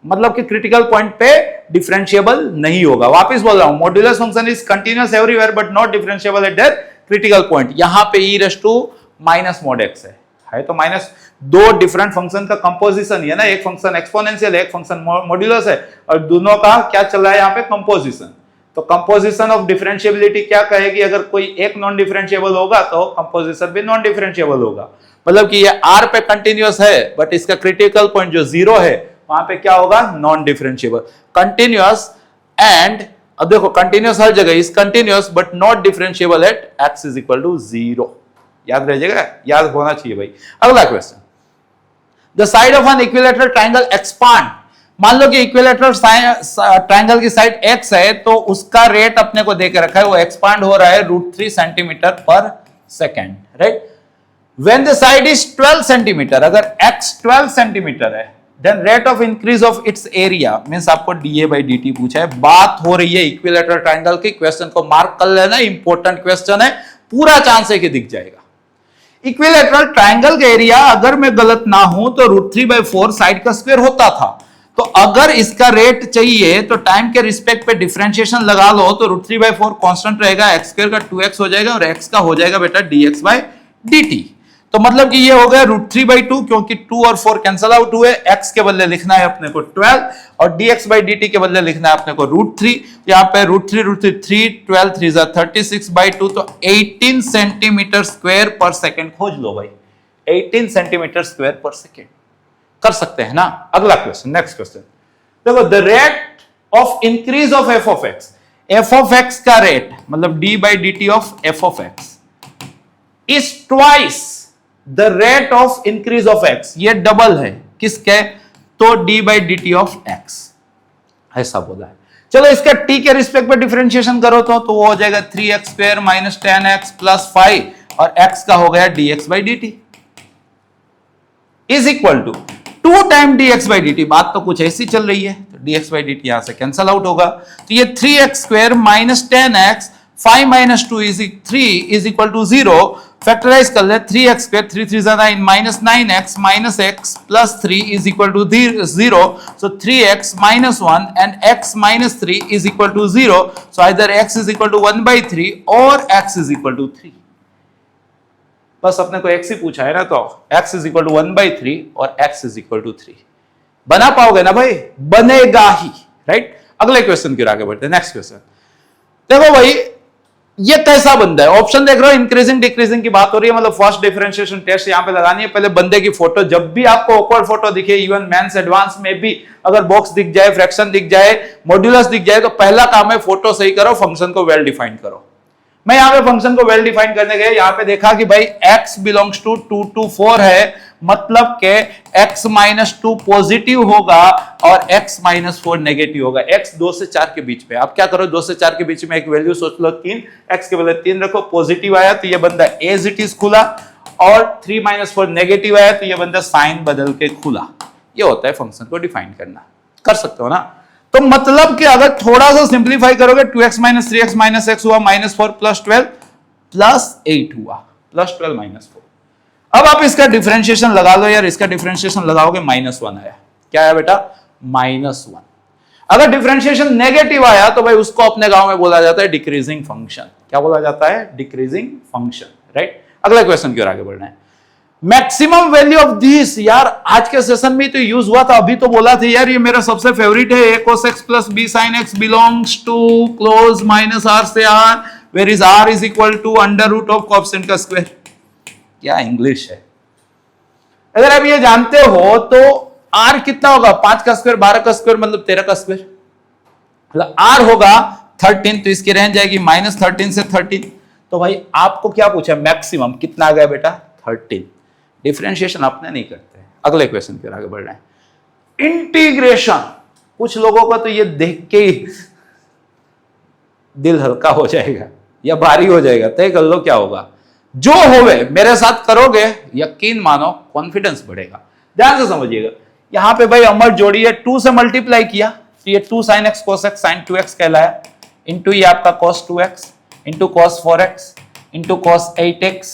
मतलब कि क्रिटिकल पॉइंट पे डिफरेंशिएबल नहीं होगा। वापस बोल रहा हूं, modulus function is continuous everywhere but not differentiable at there critical point. यहां पे e raise to minus mod x है तो माइनस, दो डिफरेंट फंक्शन का कंपोजिशन है ना, एक फंक्शन एक्सपोनेंशियल है, एक फंक्शन मॉड्यूलस है, और दोनों का क्या चल रहा है यहां पे? कंपोजिशन। तो कंपोजिशन ऑफ डिफरेंशिएबिलिटी क्या कहेगी? अगर कोई एक नॉन डिफरेंशिएबल होगा तो कंपोजिशन भी नॉन डिफरेंशिएबल होगा। मतलब कि ये r पे कंटीन्यूअस है बट इसका क्रिटिकल पॉइंट जो 0 है वहां पे क्या होगा? Non differentiable. कंटीन्यूअस एंड, अब देखो कंटीन्यूअस हर जगह, is continuous but not differentiable at x is equal to 0। याद रहिएगा, याद होना चाहिए भाई। अगला question, the side of an equilateral triangle expand. मान लो कि इक्विलैटरल ट्रायंगल की साइड x है तो उसका रेट अपने को देके रखा है, वो एक्सपांड हो रहा है √3 सेंटीमीटर पर second, right. When the side is 12 centimetre, अगर x 12 सेंटीमीटर है, then rate of increase of its area means आपको dA by dt पूछा है। बात हो रही है इक्विलैटरल ट्रायंगल की, क्वेश्चन को मार्क कर लेना, इंपॉर्टेंट क्वेश्चन है, पूरा चांस है कि दिख जाएगा। इक्विलैटरल ट्रायंगल का एरिया, अगर मैं गलत ना हूं तो √3/4 साइड का स्क्वायर होता था। तो अगर इसका रेट चाहिए तो टाइम के रिस्पेक्ट पे डिफरेंशिएशन लगा लो, तो √3/4 कांस्टेंट रहेगा, x स्क्वायर का 2x हो जाएगा और x का हो जाएगा बेटा dx by dt। तो मतलब कि ये हो गया √3/2, क्योंकि 2 और 4 कैंसल आउट हुए, x के बदले लिखना है अपने को 12 और dx by dt के बदले लिखना है अपने को √3। यहाँ पे √3 3, 12 3 36/2, तो 18 सेंटीमीटर स्क्वायर पर सेकेंड खोज लो भाई, 18 सेंटीमीटर स्क्वायर पर सेकेंड कर सकते हैं ना। अगला क्वेश्चन, नेक्स्ट क्वेश्चन देखो, the rate of increase of f of x का रेट मतलब d by dt of f of x is twice the rate of increase of x। ये डबल है किसके? तो d by dt of x, ऐसा बोला है। चलो इसका t के रिस्पेक्ट पे डिफरेंशिएशन करो तो वो हो जाएगा 3x square minus 10x plus 5 और x का हो गया dx by dt is equal to 2 time dx by dt। बात तो कुछ ऐसी चल रही है, तो dx by dt यहां से कैंसल आउट होगा, तो ये 3x square minus 10x 5 minus 2 is 3 is equal to 0। Factorise कर ले, 3x square 3 3 9 minus 9x minus x plus 3 is equal to 0। So 3x minus 1 and x minus 3 is equal to 0। So either x is equal to 1/3 और x is equal to 3। बस अपने को x ही पूछा है ना, तो x इज इक्वल टू 1/3 और x is equal to 3 बना पाओगे ना भाई? बनेगा ही, राइट। अगले क्वेश्चन की ओर आगे बढ़ते हैं। नेक्स्ट क्वेश्चन देखो भाई, ये कैसा बंदा है? ऑप्शन देख रहे हो, इंक्रीजिंग डिक्रीजिंग की बात हो रही है, मतलब फर्स्ट डिफरेंशिएशन टेस्ट यहां पे लगानी है। पहले बंदे की फोटो, जब भी आपको ऑकवर्ड फोटो दिखे, इवन मेंस एडवांस में भी अगर बॉक्स दिख जाए, फ्रैक्शन दिख जाए, मॉड्यूलस दिख जाए, तो पहला काम है फोटो सही करो, फंक्शन को वेल डिफाइन करो। मैं यहां पे फंक्शन को वेल डिफाइन करने गए, यहां पे देखा कि भाई x बिलोंग्स टू 2 to 4 है, मतलब के x माइनस 2 पॉजिटिव होगा और x माइनस 4 नेगेटिव होगा। x 2 से 4 के बीच में, आप क्या करो, 2 से 4 के बीच में एक वैल्यू सोच लो 3, x के बदले 3 रखो, पॉजिटिव आया तो ये बंदा एज इट इज खुला, और 3 - 4 नेगेटिव आया तो ये बंदा साइन बदल के खुला। ये होता है फंक्शन को डिफाइन करना। कर सकते हो ना। तो मतलब कि अगर थोड़ा सा सिंप्लीफाई करोगे 2x minus 3x minus x हुआ -4 प्लस 12 प्लस 8 हुआ प्लस 12 माइनस 4। अब आप इसका डिफरेंशिएशन लगा लो यार, इसका डिफरेंशिएशन लगाओगे -1 आया। क्या आया बेटा? -1। अगर डिफरेंशिएशन नेगेटिव आया तो भाई उसको अपने गांव में बोला जाता है डिक्रीजिंग फंक्शन। क्या बोला जाता है? Decreasing function, right. अगला क्वेश्चन की ओर आगे बढ़ना है। मैक्सिमम वैल्यू ऑफ दिस, यार आज के सेशन में तो यूज हुआ था, अभी तो बोला था यार ये मेरा सबसे फेवरेट है, a cos x plus b sin x belongs to close minus r से r, where is r is equal to under root of coefficient का स्क्वायर। क्या इंग्लिश है। अगर आप ये जानते हो तो r कितना होगा? 5 का स्क्वायर 12 का स्क्वायर मतलब 13 का स्क्वायर, मतलब r होगा 13, तो इसकी रेंज जाएगी -13 से 13। तो भाई आपको क्या पूछा? मैक्सिमम कितना आ गया बेटा? 13। डिफरेंशिएशन अपने नहीं करते। अगले क्वेश्चन की ओर आगे बढ़ रहे हैं। इंटीग्रेशन, कुछ लोगों का तो ये देख के ही दिल हल्का हो जाएगा या भारी हो जाएगा। तय कर लो क्या होगा। जो होवे मेरे साथ करोगे, यकीन मानो कॉन्फिडेंस बढ़ेगा। ध्यान से समझिएगा। यहां पे भाई अमर जोड़ी है, 2 से मल्टीप्लाई किया तो ये 2 sin x cos x sin 2x कहलाया, इंटू ये आपका cos 2x into cos 4x into cos 8x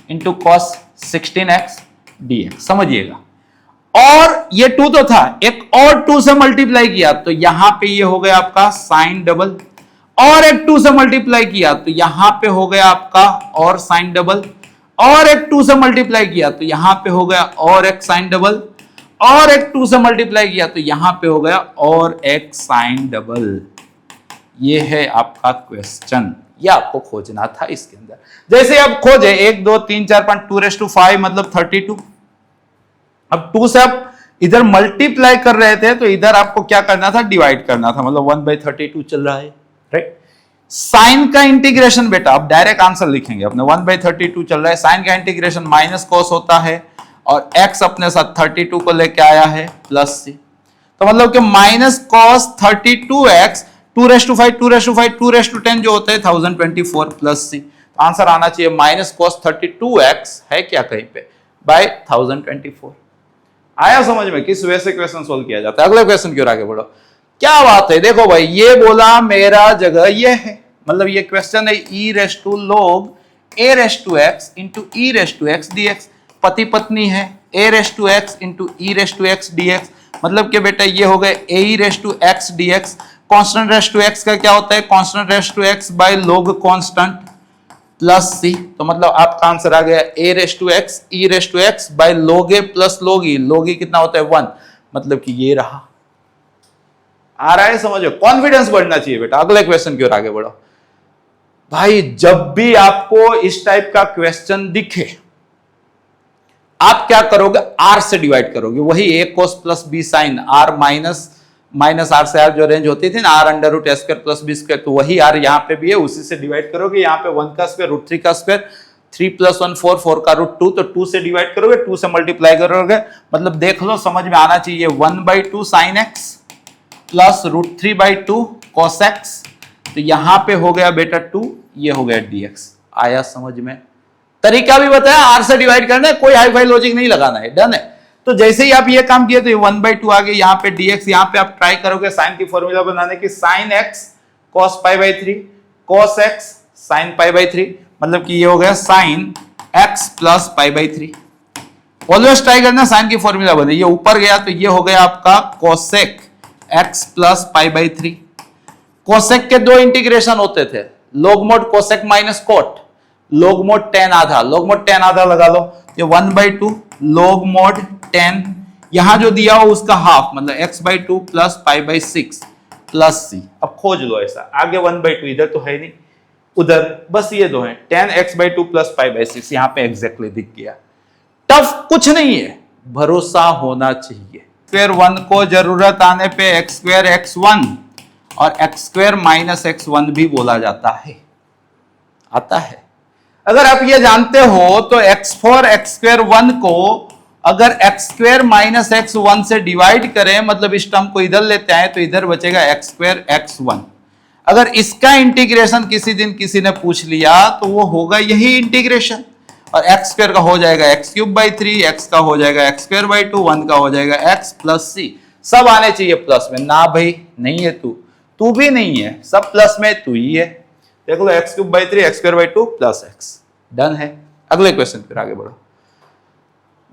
into cos 16x dx। समझिएगा। और ये 2 तो था, एक और 2 से मल्टीप्लाई किया तो यहां पे ये हो गया आपका साइन डबल, और एक 2 से मल्टीप्लाई किया तो यहां पे हो गया आपका और साइन डबल, और एक 2 से मल्टीप्लाई किया तो यहां पे हो गया और एक साइन डबल, और एक 2 से मल्टीप्लाई किया तो यहां पे हो गया और एक साइन डबल। ये है आपका क्वेश्चन, ये आपको खोजना था इसके अंदर। जैसे आप खोजे 1 2 3 4 5 2⁵ मतलब 32। अब 2 से आप इधर मल्टीप्लाई कर रहे थे तो इधर आपको क्या करना था? डिवाइड करना था, मतलब 1/32 चल रहा है, राइट। साइन का इंटीग्रेशन बेटा, अब डायरेक्ट आंसर लिखेंगे अपने, 1/32 चल रहा है, साइन का इंटीग्रेशन माइनस कॉस होता है और x अपने साथ 32 को लेके आया है प्लस c, तो मतलब कि माइनस कॉस 32x 2⁵, 2⁵, 2⁻10 जो होते हैं 1024 प्लस c। आंसर आना चाहिए माइनस कॉस 32x है क्या कहीं पे बाय 1024। आया समझ में किस वे से क्वेश्चन सोल्व किया जाता है। अगले क्वेश्चन की ओर आगे बढ़ो। क्या बात है, देखो भाई ये बोला मेरा जगह ये है, मतलब ये क्वेश्चन है e⁻log a⁻x into e⁻x dx। पति पत्नी है a⁻x इंटू e⁻x dx, मतलब कि बेटा ये हो गए a⁻x dx। Constant raise to x का क्या होता है? Constant raise to x by log constant plus c। तो मतलब आपका आंसर आ गया a⁻x e⁻x by log a plus log e। log e कितना होता है? 1, मतलब कि ये रहा। आ रहा है समझो, कॉन्फिडेंस बढ़ना चाहिए बेटा। अगले क्वेश्चन की ओर आगे बढ़ो। भाई जब भी आपको इस टाइप का क्वेश्चन दिखे आप क्या करोगे? r से डिवाइड करोगे, वही a cos plus b sin r minus r से r जो रेंज होती थी ना, r under root s square plus b square, तो वही r यहाँ पे भी है, उसी से डिवाइड करोगे। यहाँ पे 1 का स्क्वायर √3 का स्क्वायर, 3 + 1 4, 4 का √2, तो 2 से डिवाइड करोगे, 2 से मल्टीप्लाई करोगे, मतलब देख लो समझ में आना चाहिए 1/2 sin x plus √3/2 cos x, तो यहां पे हो गया बेटा 2, ये हो गया dx। आया समझ में? तरीका भी बताया, r से डिवाइड करना है, कोई हाई फाई लॉजिक नहीं लगाना है, डन है। तो जैसे ही आप ये काम किए तो ये 1/2 आ गया, यहाँ पे dx, यहाँ पे आप ट्राई करोगे साइन की फॉर्मूला बनाने की, sin x cos π/3 cos x sin π/3, मतलब कि ये हो गया sin x plus π/3। Always try करना साइन की फॉर्मूला बने, ये ऊपर गया तो ये हो गया आपका cosec x प्लस π/3। कोसेक के 2 इंटीग्रेशन होते थे, log mod cosec minus cot, log mod tan आधा, log mod tan आधा लगा लो, ये 1/2 log mod tan, यहां जो दिया हो उसका हाफ, मतलब x/2 प्लस π/6 प्लस c। अब खोज लो ऐसा, आगे 1/2 इधर तो है नहीं, उधर बस ये दो हैं, tan x/2 प्लस π/6, यहां पे एग्जैक्टली दिख गया। टफ कुछ नहीं है, भरोसा होना चाहिए। स्क्वायर 1 को जरूरत आने पे x² x1 और x² -x1 भी बोला जाता है, आता है। अगर आप ये जानते हो तो x4 x² 1 को अगर x² -x1 से डिवाइड करें, मतलब इस टर्म को इधर लेते हैं तो इधर बचेगा x² x1। अगर इसका इंटीग्रेशन किसी दिन किसी ने पूछ लिया तो वो होगा यही इंटीग्रेशन, और एक्स स्क्वायर का हो जाएगा एक्स क्यूब बाई 3, एक्स का हो जाएगा एक्स स्क्वायर बाई 2, 1 का हो जाएगा एक्स प्लस सी। सब आने चाहिए प्लस में। ना भाई नहीं है, तू भी नहीं है, सब प्लस में तू ही है। देख लो x cube by 3, x square by 2 plus x, done है। अगले क्वेश्चन फिर आगे बढ़ो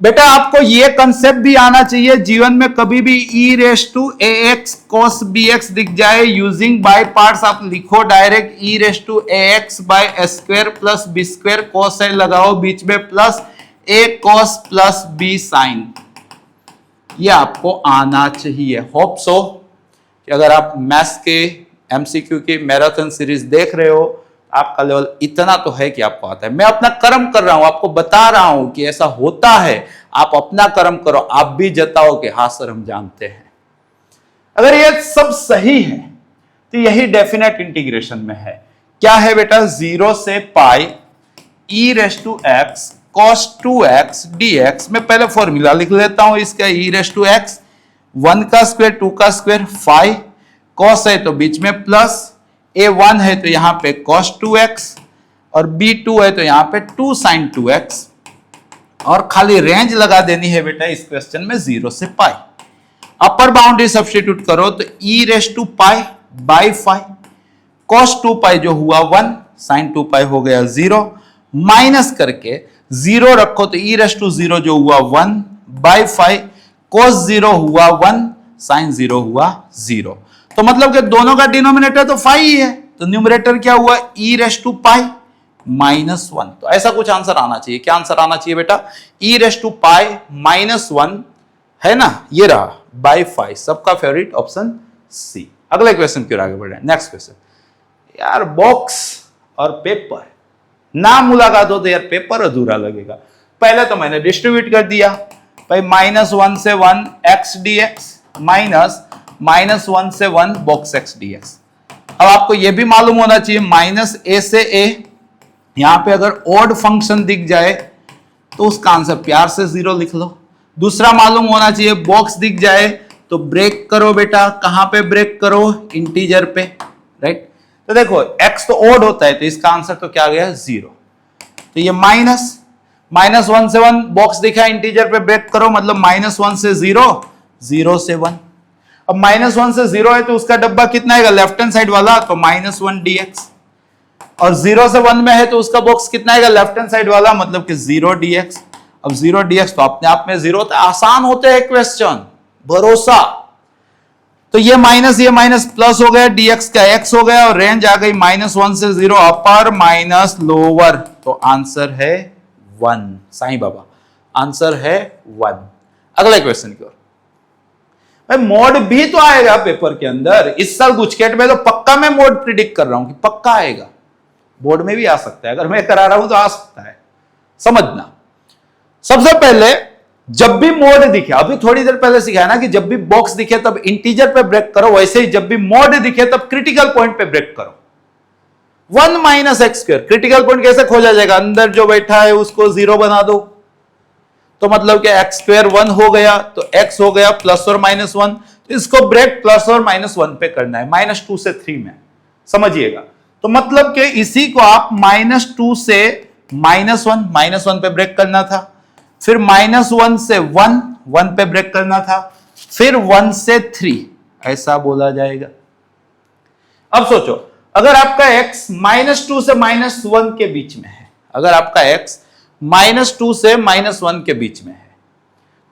बेटा। आपको ये कंसेप्ट भी आना चाहिए, जीवन में कभी भी e raise to a x cos b x दिख जाए, यूजिंग बाय पार्ट्स आप लिखो direct e raise to a x by s square plus b square, cos sine लगाओ बीच में plus a cos plus b sine. ये आपको आना चाहिए। होप सो कि अगर आप मैथ्स के एमसीक्यू की मैराथन सीरीज देख रहे हो, आपका लेवल इतना तो है कि आपको आता है। मैं अपना कर्म कर रहा हूं, आपको बता रहा हूं कि ऐसा होता है। आप अपना कर्म करो, आप भी जताओ कि हाँ सर हम जानते हैं। अगर ये सब सही है तो यही डेफिनेट इंटीग्रेशन में है। क्या है बेटा? 0 से pi e raise to x cos 2x dx। मैं पहले फॉर्मूला लिख लेता हूं इसका, ई रेस टू एक्स 1 का स्क्वायर 2 का स्क्वायर 5, कॉस है तो बीच में प्लस, a1 है तो यहां पे cos 2x और b2 है तो यहां पे 2 sin 2x, और खाली रेंज लगा देनी है बेटा इस क्वेश्चन में 0 से पाई। अपर बाउंड्री सब्स्टिट्यूट करो तो e raise to pi by 5, cos 2 pi जो हुआ 1, sin 2 पाई हो गया 0, माइनस करके 0 रखो तो e रेस टू 0 जो हुआ 1 बाई 5, cos 0 हुआ 1, sin 0 हुआ 0। तो मतलब कि दोनों का डिनोमिनेटर तो 5 ही है, तो न्यूमरेटर क्या हुआ? e raise to pi minus 1। तो ऐसा कुछ आंसर आना चाहिए। क्या आंसर आना चाहिए बेटा? e raise to pi minus 1 है ना, ये रहा बाई 5। सबका फेवरेट ऑप्शन सी। अगले क्वेश्चन की ओर आगे बढ़ रहे हैं। Next question. यार बॉक्स और पेपर ना मुलाकात हो तो यार पेपर अधूरा लगेगा। पहले तो मैंने डिस्ट्रीब्यूट कर दिया भाई, -1 से 1 x dx माइनस -1 से 1 बॉक्स x dx। अब आपको यह भी मालूम होना चाहिए -a से a, यहां पे अगर ऑड फंक्शन दिख जाए तो उसका आंसर प्यार से 0 लिख लो। दूसरा मालूम होना चाहिए बॉक्स दिख जाए तो ब्रेक करो बेटा। कहां पे ब्रेक करो? इंटीजर पे, राइट। तो देखो x तो ऑड होता है तो इसका आंसर तो क्या गया? 0। तो ये -1 से 1 बॉक्स दिखा, इंटीजर पे ब्रेक करो, मतलब -1 से 0, 0 से 1। अब -1 से 0 है तो उसका डब्बा कितना आएगा? लेफ्ट हैंड साइड वाला, तो -1 dx। और 0 से 1 में है तो उसका बॉक्स कितना आएगा? लेफ्ट हैंड साइड वाला, मतलब कि 0 dx। अब 0 dx तो अपने आप में 0 होता है। आसान होते हैं क्वेश्चन, भरोसा। तो ये माइनस प्लस हो गया, dx का x हो गया, और रेंज आ गई -1 से 0 अपर माइनस लोअर। तो आंसर है 1। साईं बाबा, आंसर है 1। अगले क्वेश्चन की ओर। भाई मोड भी तो आएगा पेपर के अंदर। इस साल गुचकेट में तो पक्का मैं मोड प्रिडिक्ट कर रहा हूं कि पक्का आएगा। बोर्ड में भी आ सकता है, अगर मैं करा रहा हूं तो आ सकता है। समझना, सबसे पहले जब भी मोड दिखे, अभी थोड़ी देर पहले सिखाया ना कि जब भी बॉक्स दिखे तब इंटीजर पे ब्रेक करो, वैसे ही जब भी मोड दिखे तब क्रिटिकल पॉइंट पे ब्रेक करो। 1 minus x square, critical point कैसे खोजा जाएगा? अंदर जो बैठा है उसको 0 बना दो, तो मतलब कि एक्स स्क्वायर 1 हो गया, तो x हो गया प्लस और -1। तो इसको ब्रेक प्लस और -1 पे करना है, -2 से 3 में, समझिएगा। तो मतलब कि इसी को आप -2 से -1 पे ब्रेक करना था, फिर -1 से 1 पे ब्रेक करना था, फिर 1 से 3, ऐसा बोला जाएगा। अब सोचो, अगर आपका x -2 से -1 के बीच में है, अगर आपका x -2 से -1 के बीच में है,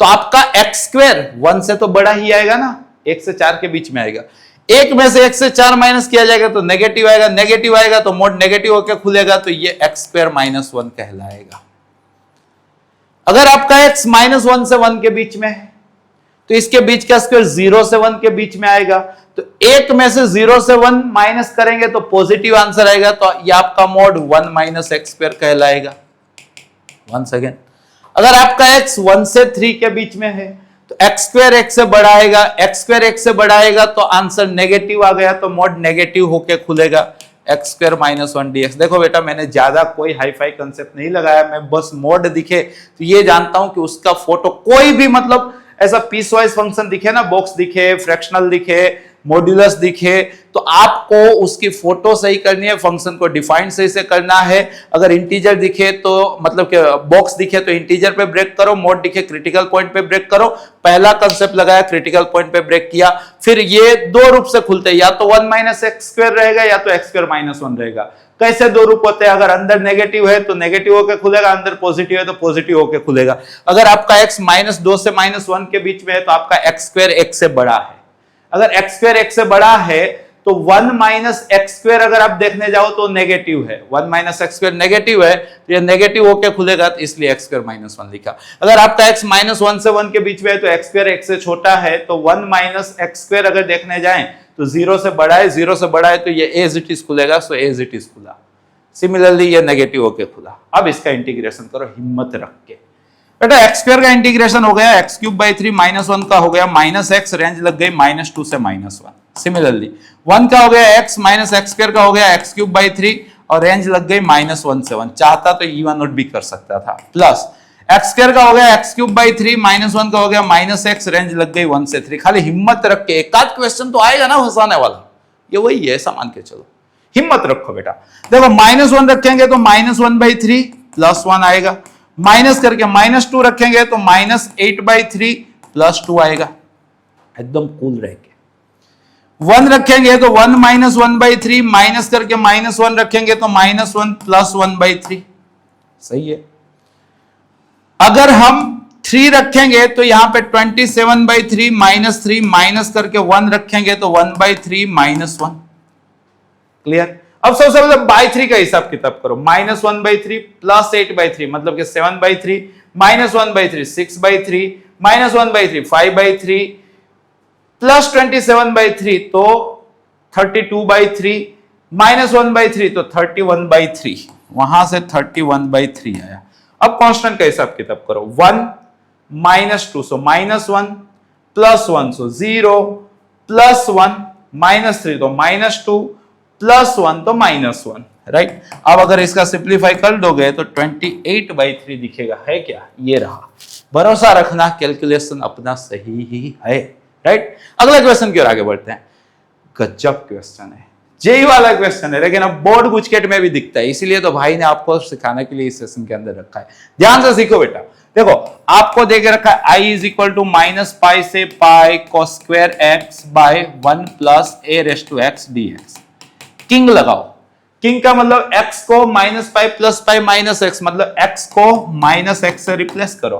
तो आपका एक्स स्क्वायर 1 से तो बड़ा ही आएगा ना, 1 से 4 के बीच में आएगा। 1 में से 1 से 4 माइनस किया जाएगा तो नेगेटिव आएगा, नेगेटिव आएगा तो मोड नेगेटिव होकर खुलेगा, तो ये एक्स स्क्वायर -1 कहलाएगा। अगर आपका x -1 से 1 के बीच में है तो इसके बीच का स्क्वायर 0 से 1 के बीच में आएगा, तो 1 में से 0 से 1 माइनस करेंगे तो पॉजिटिव आंसर आएगा, तो ये आपका मोड 1 माइनस एक्स स्क्वायर कहलाएगा। 1 सेकेंड, अगर आपका x 1 से 3 के बीच में है तो एक्स स्क्वायर x से बढ़ाएगा, एक्स स्क्वायर x से बढ़ाएगा तो आंसर नेगेटिव आ गया, तो मोड नेगेटिव होके खुलेगा, एक्स स्क्वायर -1 dx। देखो बेटा, मैंने ज्यादा कोई हाई फाई कंसेप्ट नहीं लगाया, मैं बस मोड दिखे तो ये जानता हूं कि उसका फोटो कोई भी, मतलब ऐसा पीस वाइज फंक्शन दिखे ना, बॉक्स दिखे, फ्रैक्शनल दिखे, मॉड्यूलस दिखे, तो आपको उसकी फोटो सही करनी है, फंक्शन को डिफाइन सही से करना है। अगर इंटीजर दिखे तो मतलब कि बॉक्स दिखे तो इंटीजर पे ब्रेक करो, मोड दिखे क्रिटिकल पॉइंट पे ब्रेक करो। पहला कंसेप्ट लगाया, क्रिटिकल पॉइंट पे ब्रेक किया। फिर ये दो रूप से खुलते हैं, या तो 1 माइनस एक्स स्क्वायर रहेगा या तो एक्स स्क्वायर माइनस 1 रहेगा। कैसे दो रूप होते हैं? अगर अंदर नेगेटिव है तो नेगेटिव होकर खुलेगा, अंदर पॉजिटिव है तो पॉजिटिव होकर खुलेगा। अगर आपका x माइनस 2 से माइनस 1 के बीच में है तो आपका एक्स स्क्वायर x से बड़ा है। अगर एक्स स्क्वायर एक्स से बड़ा है तो 1 माइनस एक्स स्क्वायर अगर आप देखने जाओ तो नेगेटिव है, 1 माइनस एक्स स्क्वायर नेगेटिव है, तो ये नेगेटिव होके खुलेगा, तो इसलिए एक्स स्क्वायर माइनस 1 लिखा। अगर आपका x माइनस 1 से 1 के बीच में है तो एक्स स्क्वायर एक्स से छोटा है, तो 1 माइनस एक्स स्क्वायर अगर देखने जाएं तो 0 से बड़ा है, 0 से बड़ा है तो ये एज इट इज खुलेगा, सो एज इट इज खुला। सिमिलरली ये नेगेटिव होके खुला। अब इसका इंटीग्रेशन करो हिम्मत रख के। बेटा एक्स स्क्वायर का इंटीग्रेशन हो गया एक्स क्यूब बाई 3, माइनस 1 का हो गया माइनस एक्स, रेंज लग गई माइनस 2 से माइनस 1। सिमिलरली 1 का हो गया एक्स, माइनस एक्स स्क्वायर का हो गया एक्स क्यूब बाई 3 और रेंज लग गई माइनस 1 से 1। चाहता तो इवन नोट भी कर सकता था। प्लस एक्स स्क्वायर का हो गया एक्स क्यूब बाई 3, माइनस 1 का हो गया माइनस एक्स, रेंज लग गई 1 से 3। खाली हिम्मत रख के, एक आध क्वेश्चन तो आएगा ना फंसाने वाला, ये वही है, ऐसा मान के चलो। हिम्मत रखो बेटा। देखो माइनस 1 रखेंगे तो माइनस 1 बाई 3 प्लस 1 आएगा, माइनस करके माइनस 2 रखेंगे तो माइनस 8 बाई 3 प्लस 2 आएगा। एकदम कूल रह के 1 रखेंगे तो 1 माइनस 1 बाई 3, माइनस करके माइनस 1 रखेंगे तो माइनस 1 प्लस 1 बाई 3। सही है। अगर हम 3 रखेंगे तो यहां पे 27 बाई 3 माइनस 3, माइनस करके 1 रखेंगे तो 1 बाई 3 माइनस 1। क्लियर। अब सबसे पहले बाई 3 का हिसाब किताब करो। माइनस 1 बाई 3 प्लस 8 बाई 3 मतलब कि 7 by 3, minus 1 by 3 6 by 3, minus 1 by 3 5 by 3, plus 27 by 3 तो 32 बाई 3, माइनस 1 बाई 3 तो 31 बाई 3, वहां से 31 बाई 3 आया। अब कांस्टेंट का हिसाब किताब करो। 1 माइनस 2 सो माइनस 1, प्लस 1 सो 0, प्लस 1, माइनस 3 तो माइनस 2, प्लस 1 तो माइनस 1, राइट। अब अगर इसका सिंप्लीफाई कर दोगे तो 28 बाई 3 दिखेगा, है क्या? ये रहा। भरोसा रखना, कैलकुलेशन अपना सही ही है, राइट। अगला क्वेश्चन की ओर आगे बढ़ते हैं। गजब क्वेश्चन है, जेई वाला क्वेश्चन है, लेकिन अब बोर्ड गुचकेट में भी दिखता है, इसीलिए तो भाई ने आपको सिखाने के लिए इस सेशन के अंदर रखा है। ध्यान से सीखो बेटा। देखो आपको देके रखा है I is equal to minus pi से pi cos square x by 1 plus e raise to x d x. King लगाओ। किंग का मतलब x को minus pi plus pi minus x, मतलब x को माइनस एक्स से रिप्लेस करो।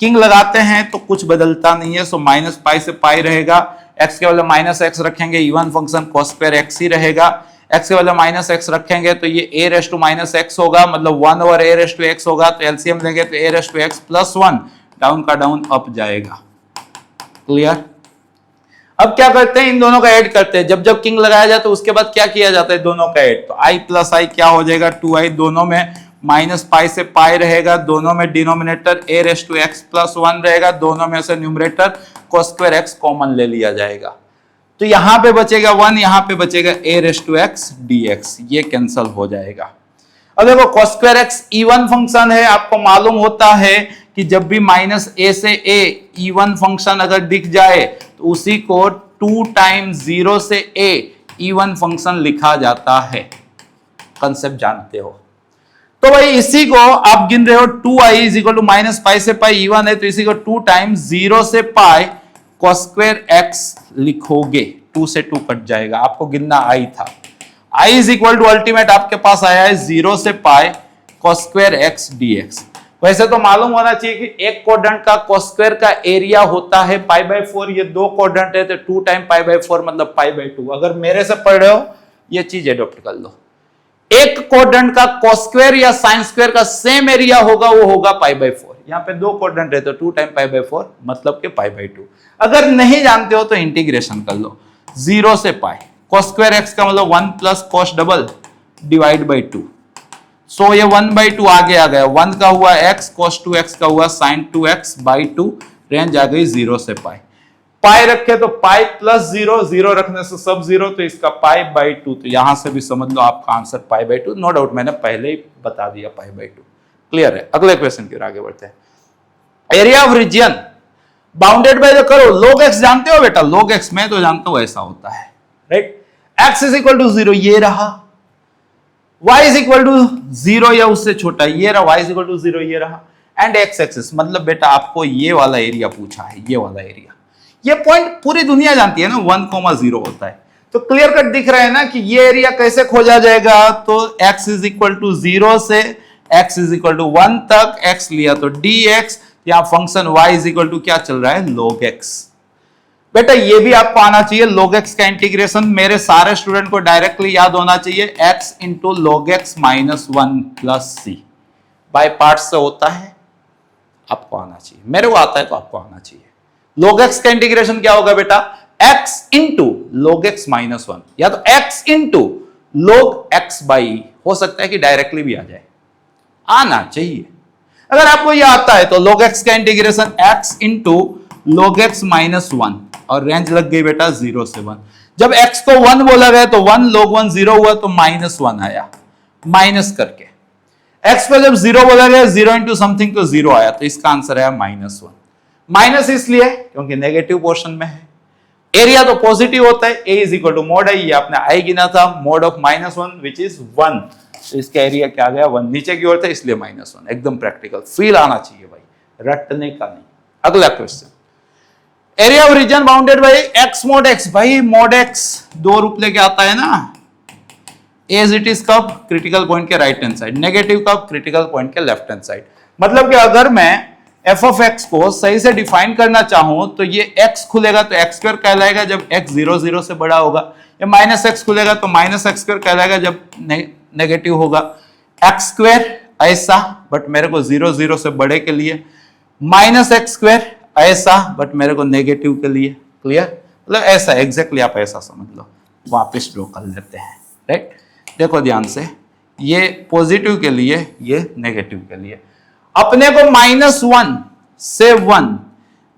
King लगाते हैं तो कुछ बदलता नहीं है, सो माइनस पाई से पाई रहेगा, x के बदले माइनस एक्स रखेंगे, even function cos square x ही रहेगा। x के बदले माइनस एक्स रखेंगे तो ये a raise to minus x होगा, मतलब 1 over a raise to x होगा, तो एलसीएम लेंगे तो a raise to x plus 1, down का डाउन अप जाएगा। क्लियर। अब क्या करते हैं, इन दोनों का ऐड करते हैं। जब जब किंग लगाया जाए तो उसके बाद क्या किया जाता है, दोनों का ऐड। तो i प्लस आई क्या हो जाएगा 2i, दोनों में माइनस पाई से पाई रहेगा, दोनों में denominator a raise to x plus 1 रहेगा, दोनों में से numerator cos square x common ले लिया जाएगा। तो यहां पे बचेगा 1, यहां पे बचेगा a raise to x dx, ये कैंसिल हो जाएगा। अब देखो cos square x even function है, आपको मालूम होता है कि जब भी माइनस a से a इवन फंक्शन अगर दिख जाए तो उसी को 2 टाइम्स 0 से a इवन फंक्शन लिखा जाता है। कंसेप्ट जानते हो तो भाई इसी को आप गिन रहे हो 2i is equal to minus pi से पाई इवन है, तो इसी को 2 टाइम्स 0 से पाई cos स्क्वायर एक्स लिखोगे। 2 से 2 कट जाएगा, आपको गिनना i था। i is equal to ultimate आपके पास आया है 0 से pi cos square x dx। वैसे तो मालूम होना चाहिए कि एक क्वाड्रेंट का cos स्क्वायर का एरिया होता है पाई बाय 4, ये 2 क्वाड्रेंट है तो 2 टाइम पाई बाय 4 मतलब पाई बाय 2। अगर मेरे से पढ़ रहे हो ये चीज एडॉप्ट कर लो। एक क्वाड्रेंट का cos स्क्वायर या sin स्क्वायर का सेम एरिया होगा, वो होगा पाई बाय 4। यहाँ पे 2 क्वाड्रेंट है तो 2 टाइम पाई बाय 4 मतलब के पाई बाय 2। अगर नहीं जानते हो तो इंटीग्रेशन कर लो 0 से पाई cos स्क्वायर एक्स का मतलब 1 plus cos double divide by 2। सो ये 1 बाई 2 आगे आ गया, 1 का हुआ x, cos 2x का हुआ sin 2x बाई 2, रेंज आ गई 0 से पाई। पाई रखे तो पाई प्लस 0, 0 रखने से सब 0, तो इसका पाई बाई 2, तो यहां से भी समझ लो आपका answer pi by 2। No doubt मैंने पहले ही बता दिया पाई बाई 2। क्लियर है। अगले क्वेश्चन की ओर आगे बढ़ते हैं। Area of reason bounded by the करो, log x जानते हो बेटा, log x मैं तो जानता हूं ऐसा होता है, right. x is equal to 0 ये रहा, y इज इक्वल टू 0 या उससे छोटा ये रहा, y इज इक्वल टू 0 ये रहा, एंड x एक्सिस, मतलब बेटा आपको ये वाला एरिया पूछा है, ये वाला एरिया, ये पॉइंट पूरी दुनिया जानती है ना 1,0 होता है, तो क्लियर कट दिख रहा है ना कि ये एरिया कैसे खोजा जाएगा, तो x इज इक्वल टू 0 से x इज इक्वल टू 1 तक, x लिया तो dx, या function y is equal to क्या चल रहा है, log x। बेटा ये भी आपको आना चाहिए, log x का इंटीग्रेशन मेरे सारे स्टूडेंट को डायरेक्टली याद होना चाहिए, x into log x minus 1 plus c, by part से होता है, आपको आना चाहिए, मेरे को आता है तो आपको आना चाहिए। log x का इंटीग्रेशन क्या होगा बेटा, x into log x minus 1, या तो x into log x by, हो सकता है कि डायरेक्टली भी आ जाए, आना चाहिए। अगर आपको यह आता है तो log x का integration x into log x minus 1, और रेंज लग गई बेटा 0 से 1। जब x को 1 बोला गया तो 1 log 1 0 हुआ तो माइनस 1 आया, माइनस करके x को जब 0 बोला गया 0 इंटू समथिंग तो 0 आया, तो इसका आंसर आया माइनस 1। माइनस इसलिए क्योंकि नेगेटिव पोर्शन में है, एरिया तो पॉजिटिव होता है, a is equal to mod i, ये आपने आई गिना था, mod of minus 1 which is 1, तो इसका एरिया क्या आ गया 1, नीचे की ओर था इसलिए माइनस 1, एकदम प्रैक्टिकल फील आना चाहिए भाई, रटने का नहीं। अगला question, area of reason bounded by x mod x, भाई mod x दो रूप लेके आता है ना, एज इट इज कब, क्रिटिकल पॉइंट के राइट हैंड साइड, नेगेटिव कब, क्रिटिकल पॉइंट के लेफ्ट हैंड साइड। मतलब कि अगर मैं f ऑफ x को सही से डिफाइन करना चाहूं तो ये x खुलेगा तो x स्क्वायर कहलाएगा जब x 0 0 से बड़ा होगा, या माइनस x खुलेगा तो माइनस x स्क्वायर कहलाएगा जब नेगेटिव होगा, x स्क्वायर ऐसा बट मेरे को 0 0 से बड़े के लिए, माइनस x स्क्वायर ऐसा बट मेरे को नेगेटिव के लिए, क्लियर, मतलब ऐसा एग्जैक्टली आप ऐसा समझ लो, वापस ड्रॉ कर लेते हैं, राइट। देखो ध्यान से, ये पॉजिटिव के लिए, ये नेगेटिव के लिए, अपने को माइनस 1 से 1,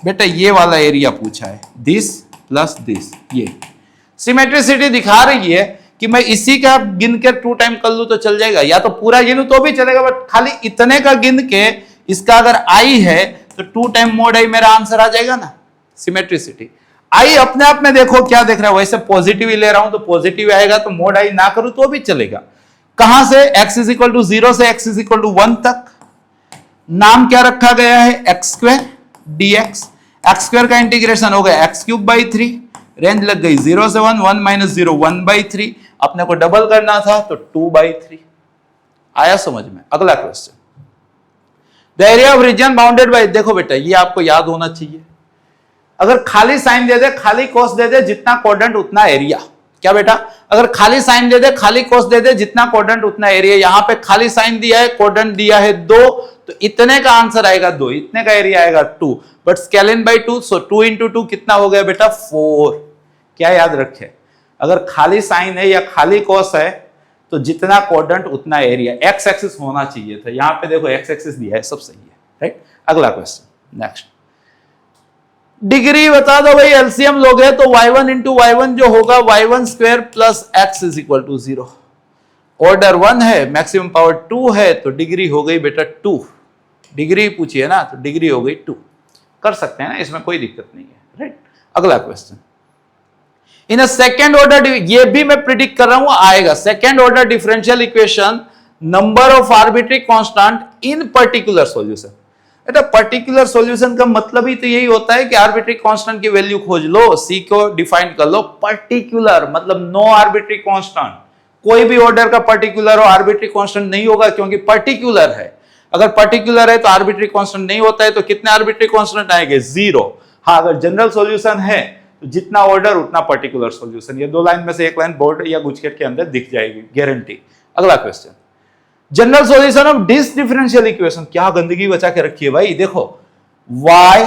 बेटा ये वाला एरिया पूछा है, दिस प्लस दिस, ये सिमेट्रिसिटी दिखा रही है कि मैं इसी का गिन के 2 टाइम कर लूं तो चल जाएगा, या तो पूरा गिनूं तो भी चलेगा, बट खाली इतने का गिन के इसका अगर आई है तो 2 टाइम मोड आई मेरा आंसर आ जाएगा ना, सिमेट्रिसिटी। आई अपने आप में देखो क्या देख रहा है, वैसे पॉजिटिव ही ले रहा हूं तो पॉजिटिव आएगा, तो मोड आई ना करूं तो भी चलेगा। कहां से, x इज इक्वल टू 0 से x इज इक्वल टू 1 तक, नाम क्या रखा गया है, x square dx, x square का इंटीग्रेशन हो गया x क्यूब बाई 3, रेंज लग गई 0 से 1, 1 माइनस 0 1 बाई 3, अपने को डबल करना था तो 2 बाई 3, आया समझ में। अगला question, the area of reason bounded by, देखो बेटा ये आपको याद होना चाहिए, अगर खाली साइन दे दे, खाली कोस दे दे, जितना क्वाड्रेंट उतना एरिया, क्या बेटा, अगर खाली साइन दे दे, खाली कोस दे दे, जितना क्वाड्रेंट उतना एरिया, यहां पे खाली साइन दिया है, क्वाड्रेंट दिया है 2, तो इतने का आंसर आएगा 2, इतने का एरिया आएगा 2, but scalene by 2, so 2 into 2 कितना हो गया बेटा 4। क्या याद रखे, अगर खाली साइन है या खाली कोस है तो जितना क्वाड्रेंट उतना एरिया, एक्स एक्सिस होना चाहिए था, यहां पे देखो एक्स एक्सिस दिया है, सब सही है, राइट। अगला क्वेश्चन, नेक्स्ट, डिग्री बता दो भाई, एलसीएम लोगे तो y1 इंटू y1 जो होगा y1 square plus x is equal to 0, order 1 है, मैक्सिमम पावर 2 है, तो डिग्री हो गई बेटा 2, डिग्री पूछी है ना तो डिग्री हो गई 2, कर सकते हैं ना, इसमें कोई दिक्कत नहीं है, राइट। अगला question, in a second order, ये भी मैं प्रिडिक्ट कर रहा हूं आएगा, second order differential equation, number of arbitrary constant in particular solution. बेटा पर्टिकुलर सॉल्यूशन का मतलब ही तो यही होता है कि आर्बिट्री कांस्टेंट की वैल्यू खोज लो, सी को डिफाइन कर लो, पर्टिकुलर मतलब नो आर्बिट्री कांस्टेंट, कोई भी ऑर्डर का पर्टिकुलर और आर्बिट्री कांस्टेंट नहीं होगा क्योंकि पर्टिकुलर है, अगर पर्टिकुलर है तो आर्बिट्री कांस्टेंट नहीं होता है, तो कितने आर्बिट्री कांस्टेंट आएंगे 0। हाँ, अगर जनरल सॉल्यूशन है तो जितना ऑर्डर उतना पर्टिकुलर सॉल्यूशन, ये 2 लाइन में से एक लाइन बोर्ड या गुजकेट के अंदर दिख जाएगी, गारंटी। अगला question, general solution of this differential equation, क्या गंदगी बचा के रखी है भाई, देखो y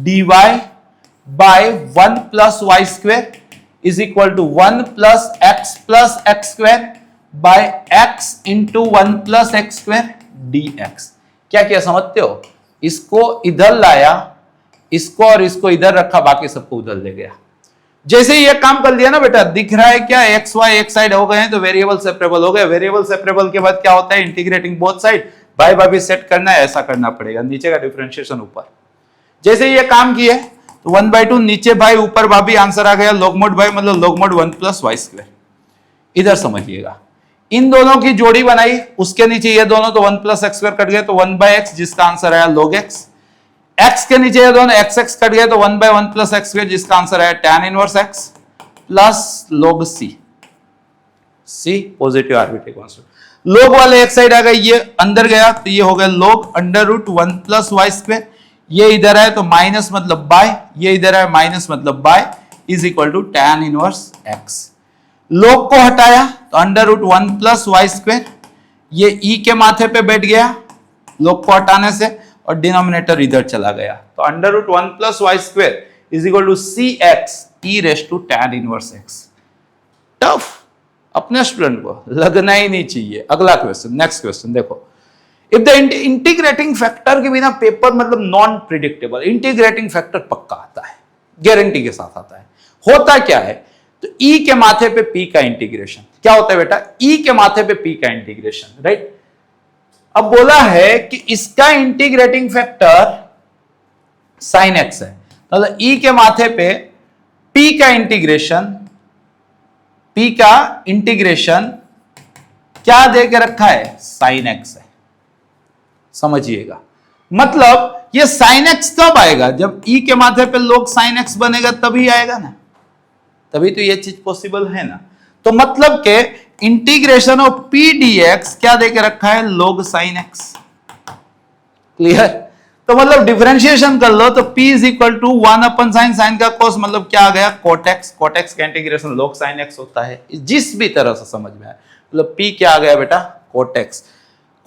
dy by 1 plus y square is equal to 1 plus x square by x into 1 plus x square dx। क्या किया समझते हो, इसको इधर लाया, इसको और इसको इधर रखा, बाकी सबको उधर ले गया। जैसे ही ये काम कर लिया ना बेटा, दिख रहा है क्या, एक्स वाई एक साइड हो गए हैं तो वेरिएबल सेपरेबल हो गए, वेरिएबल सेपरेबल के बाद क्या होता है, integrating both side, by by भी सेट करना है, ऐसा करना पड़ेगा, नीचे का डिफरेंशिएशन ऊपर। जैसे ये काम किए तो 1/2 नीचे बाई ऊपर भाभी आंसर आ गया log mod बाई मतलब log mod 1 + y²। इधर समझिएगा, इन दोनों की जोड़ी बनाई, उसके नीचे ये दोनों तो 1 + x² कट गए तो 1/x जिसका आंसर आया log x। x के नीचे ये दोनों x कट गए तो 1/1 + x² जिसका आंसर आया tan inverse x plus log c। c positive arbitrary constant, log वाले एक साइड आ गए, ये अंदर गया तो ये हो गया log √1 + y²। ये इधर है तो माइनस मतलब बाय, ये इधर है माइनस मतलब by is equal to tan inverse x। log को हटाया तो √1 + y², ये e के माथे पे बैठ गया log को हटाने से और डिनोमिनेटर इधर चला गया तो √1 + y² is equal to cx e tan inverse x। Tough, अपने स्टूडेंट को लगना ही नहीं चाहिए। अगला क्वेश्चन, नेक्स्ट क्वेश्चन देखो, इफ द इंटीग्रेटिंग फैक्टर के बिना पेपर मतलब नॉन प्रिडिक्टेबल, इंटीग्रेटिंग फैक्टर पक्का आता है, गारंटी के साथ आता है। होता क्या है तो e के माथे पे p का इंटीग्रेशन क्या होता है बेटा, e के माथे पे p का इंटीग्रेशन, राइट। अब बोला है कि इसका इंटीग्रेटिंग फैक्टर sin x है, मतलब e के माथे पे p का इंटीग्रेशन क्या दे के रखा है, sin x है। समझिएगा, मतलब ये sin x कब आएगा, जब e के माथे पे log sin x बनेगा तभी आएगा ना, तभी तो ये चीज पॉसिबल है ना। तो मतलब के इंटीग्रेशन ऑफ p dx क्या दे के रखा है, log sin x। क्लियर, तो मतलब डिफरेंशिएशन कर लो तो p is equal to 1/sin, sine का cos मतलब क्या आ गया cot x, cot x का इंटीग्रेशन log sin x होता है। जिस भी तरह से समझ में आए, मतलब p क्या आ गया बेटा cot x,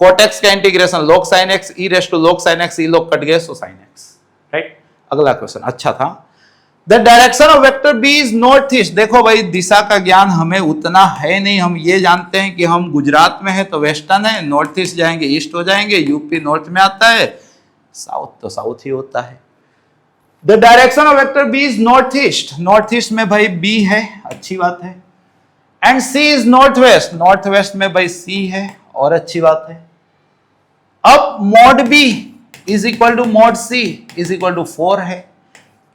cot x का integration log sin x e log sin x, e log cut गए सो sin x, राइट। अगला क्वेश्चन अच्छा था, the direction of vector b is north east. देखो भाई दिशा का ज्ञान हमें उतना है नहीं, हम ये जानते हैं कि हम गुजरात में है तो वेस्टर्न है, नॉर्थ ईस्ट जाएंगे ईस्ट हो जाएंगे, यूपी नॉर्थ में आता है, साउथ तो साउथ ही होता है। The direction of vector b is north east, north east में भाई b है, अच्छी बात है। And c is north west, north west में भाई c है और अच्छी बात है। अब mod b is equal to mod c is equal to 4 है,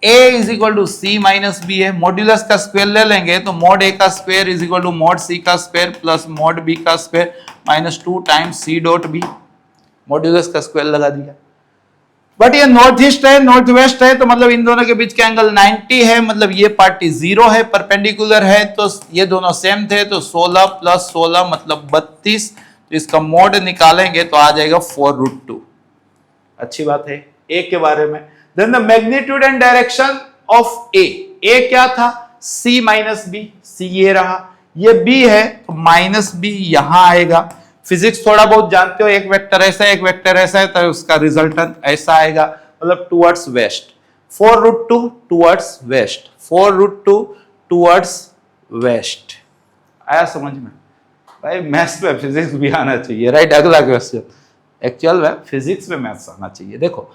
a is equal to c minus b है, मॉड्यूलस का स्क्वायर ले लेंगे तो mod a का square is equal to mod c का स्क्वायर प्लस mod b का square minus 2 times c dot b, modulus का स्क्वायर लगा दिया। बट ये नॉर्थ ईस्ट है नॉर्थ वेस्ट है तो मतलब इन दोनों के बीच का एंगल 90 है, मतलब ये पार्टी 0 है, परपेंडिकुलर है तो ये दोनों सेम थे तो 16 + 16 मतलब 32, तो इसका मोड निकालेंगे तो आ जाएगा 4√2। अच्छी बात है a के बारे में। Then the magnitude and direction of a, a क्या था c माइनस b, c ये रहा, ये b है तो माइनस b यहां आएगा। फिजिक्स थोड़ा बहुत जानते हो, एक वेक्टर ऐसा है एक वेक्टर ऐसा है तो उसका रिजल्टेंट ऐसा आएगा, मतलब towards waste, 4√2 towards waste, 4√2 towards waste. आया समझ में भाई, मैथ्स में फिजिक्स भी आना चाहिए, राइट। अगला क्वेश्चन, एक्चुअल में फिजिक्स में मैथ्स आना चाहिए। देखो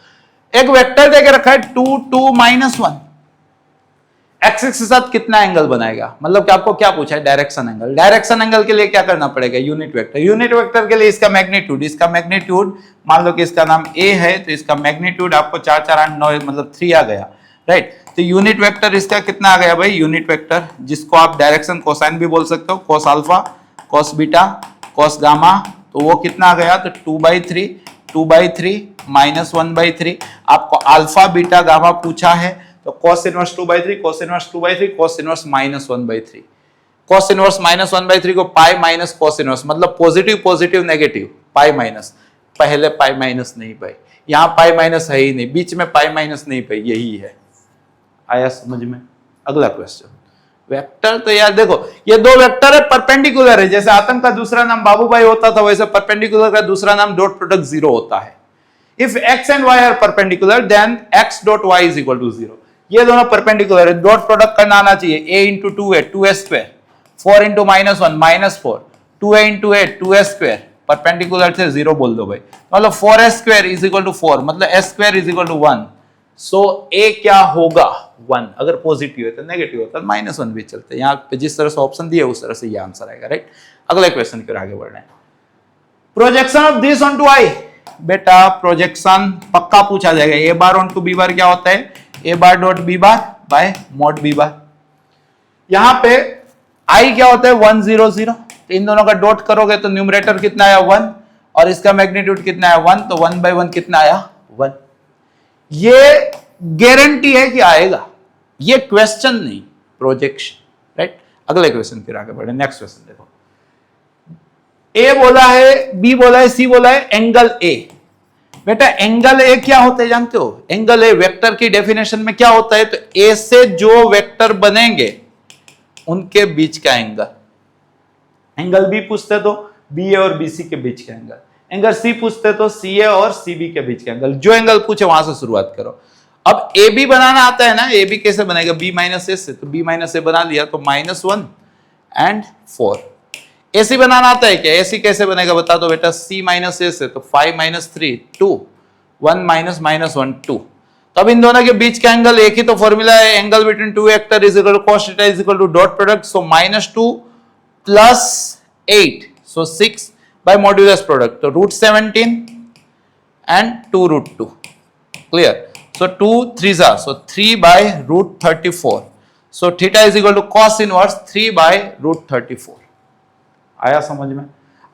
एक वेक्टर देके रखा है 2 2 -1, एक्स एक्सिस के साथ कितना एंगल बनाएगा, मतलब कि आपको क्या पूछा है डायरेक्शन एंगल। डायरेक्शन एंगल के लिए क्या करना पड़ेगा, यूनिट वेक्टर, यूनिट वेक्टर के लिए इसका मैग्नीट्यूड मान लो कि इसका नाम a है तो इसका मैग्नीट्यूड आपको 4 4 8 9 मतलब 3 आ गया, राइट। तो यूनिट वेक्टर इसका कितना आ गया भाई, यूनिट वेक्टर जिसको आप डायरेक्शन कोसाइन भी बोल सकते हो, cos alpha cos beta cos gamma, तो वो कितना आ गया तो 2/3 2/3 -1/3। आपको अल्फा बीटा गामा पूछा है तो cos inverse 2/3 cos inverse 2/3 cos inverse -1/3, cos inverse -1/3 को पाई माइनस cos इनवर्स मतलब positive positive negative pi minus, पहले पाई माइनस नहीं पाई, यहां पाई माइनस है ही नहीं, बीच में पाई माइनस नहीं पाई, यही है। आया समझ में। अगला क्वेश्चन, वेक्टर तो यार देखो ये दो वेक्टर है परपेंडिकुलर है, जैसे आतंक का दूसरा नाम बाबूभाई होता था वैसे परपेंडिकुलर का दूसरा नाम डॉट प्रोडक्ट 0 होता है। If x and y are perpendicular then x dot y is equal to 0। ये दोनों परपेंडिकुलर है, डॉट प्रोडक्ट करना आना चाहिए, a into 2a 2a square, 4 into -1 -4, 2a into a 2a square, perpendicular से 0 बोल दो भाई, मतलब 4a square is equal to 4 मतलब a square is equal to 1। So a क्या होगा 1, अगर पॉजिटिव है तो नेगेटिव होता है -1 भी चलते हैं, यहाँ पे जिस तरह से ऑप्शन दिया उस तरह से ये आंसर आएगा, राइट। अगले क्वेश्चन की ओर आगे बढ़ रहे हैं, projection of this onto i, बेटा प्रोजेक्शन पक्का पूछा जाएगा, a bar onto b bar क्या होता है, a bar dot b bar by mod b bar. यहां पे आई क्या होता है 1 0 0, इन दोनों का डॉट करोगे तो न्यूमरेटर कितना आया 1 और इसका मैग्नीट्यूड कितना आया 1, तो 1 बाय 1 कितना आया 1। ये गारंटी है कि आएगा, ये क्वेश्चन नहीं, प्रोजेक्शन, राइट। अगले क्वेश्चन फिर आगे बढ़े, नेक्स्ट क्वेश्चन देखो। ए बोला है, बी बोला है, सी बोला है एंगल ए। बेटा एंगल ए क्या होता है जानते हो, एंगल ए वेक्टर की डेफिनेशन में क्या होता है, तो ए से जो वेक्टर बनेंगे उनके बीच का एंगल। एंगल बी पूछते तो बी ए और बी सी के बीच का एंगल, एंगल सी पूछते तो सी ए और सी बी के बीच का एंगल। जो एंगल पूछे वहां से शुरुआत करो। अब ए बी बनाना आता है ना, ए बी कैसे बनेगा, बी माइनस ए से, तो बी माइनस ए बना लिया तो -1 एंड 4। एसी बनाना आता है क्या, एसी कैसे बनेगा बता दो बेटा, सी माइनस ए से, तो 5 - 3 2, 1 - -1 2। तो अब इन दोनों के बीच का एंगल, एक ही तो फॉर्मूला है, angle between two vector is equal to cos theta is equal to dot product, so -2 + 8, so 6 by modulus product, तो √17 and 2√2, clear. So 2 3s are, so 3 by √34, so theta is equal to cos inverse 3 by √34। आया समझ में।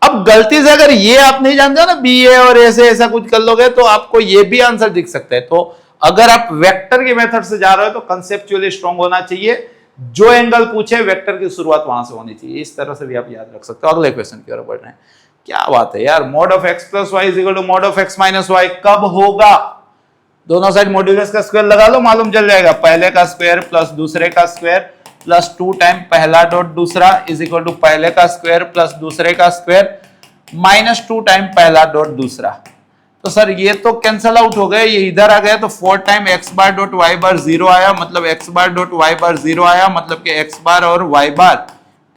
अब गलती से अगर ये आप नहीं जानते ना, बी ए और ऐसे ऐसा कुछ कर लोगे तो आपको ये भी आंसर दिख सकता है। तो अगर आप वेक्टर के मेथड से जा रहे हो तो कंसेप्चुअली स्ट्रांग होना चाहिए, जो एंगल पूछे वेक्टर की शुरुआत वहां से होनी चाहिए, इस तरह से भी आप याद रख सकते हो। अगले क्वेश्चन की ओर बढ़ रहे हैं। क्या बात है यार, mod of x + y is equal to mod of x - y कब होगा, दोनों साइड मॉड्यूलस का स्क्वायर लगा लो, मालूम चल जाएगा। पहले का स्क्वायर प्लस दूसरे का स्क्वायर प्लस 2 टाइम पहला डॉट दूसरा इज इक्वल टू पहले का स्क्वायर प्लस दूसरे का स्क्वायर -2 टाइम पहला डॉट दूसरा। तो सर ये तो कैंसल आउट हो गए, ये इधर आ गया, तो 4 टाइम x बार डॉट y बार 0 आया, मतलब x बार डॉट y बार 0 आया, मतलब कि x बार और y बार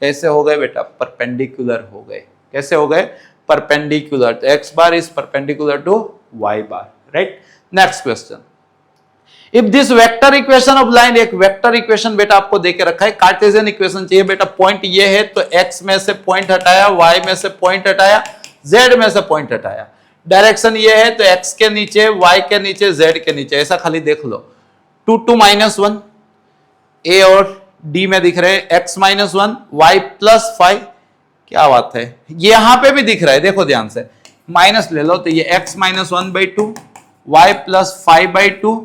कैसे हो गए बेटा, परपेंडिकुलर हो गए। कैसे हो गए, परपेंडिकुलर। तो x bar is perpendicular to y bar, right. Next question, if this vector equation of line, एक वेक्टर इक्वेशन बेटा आपको देके रखा है, कार्टेशियन इक्वेशन चाहिए बेटा। पॉइंट ये है तो x में से पॉइंट हटाया, y में से पॉइंट हटाया, z में से पॉइंट हटाया। डायरेक्शन ये है तो x के नीचे, y के नीचे, z के नीचे, ऐसा खाली देख लो। 2 2 -1 a और d में दिख रहे, x - 1 y + 5, क्या बात है, ये यहां पे भी दिख रहा है, देखो ध्यान से, माइनस ले लो तो ये x - 1/2 y + 5/2,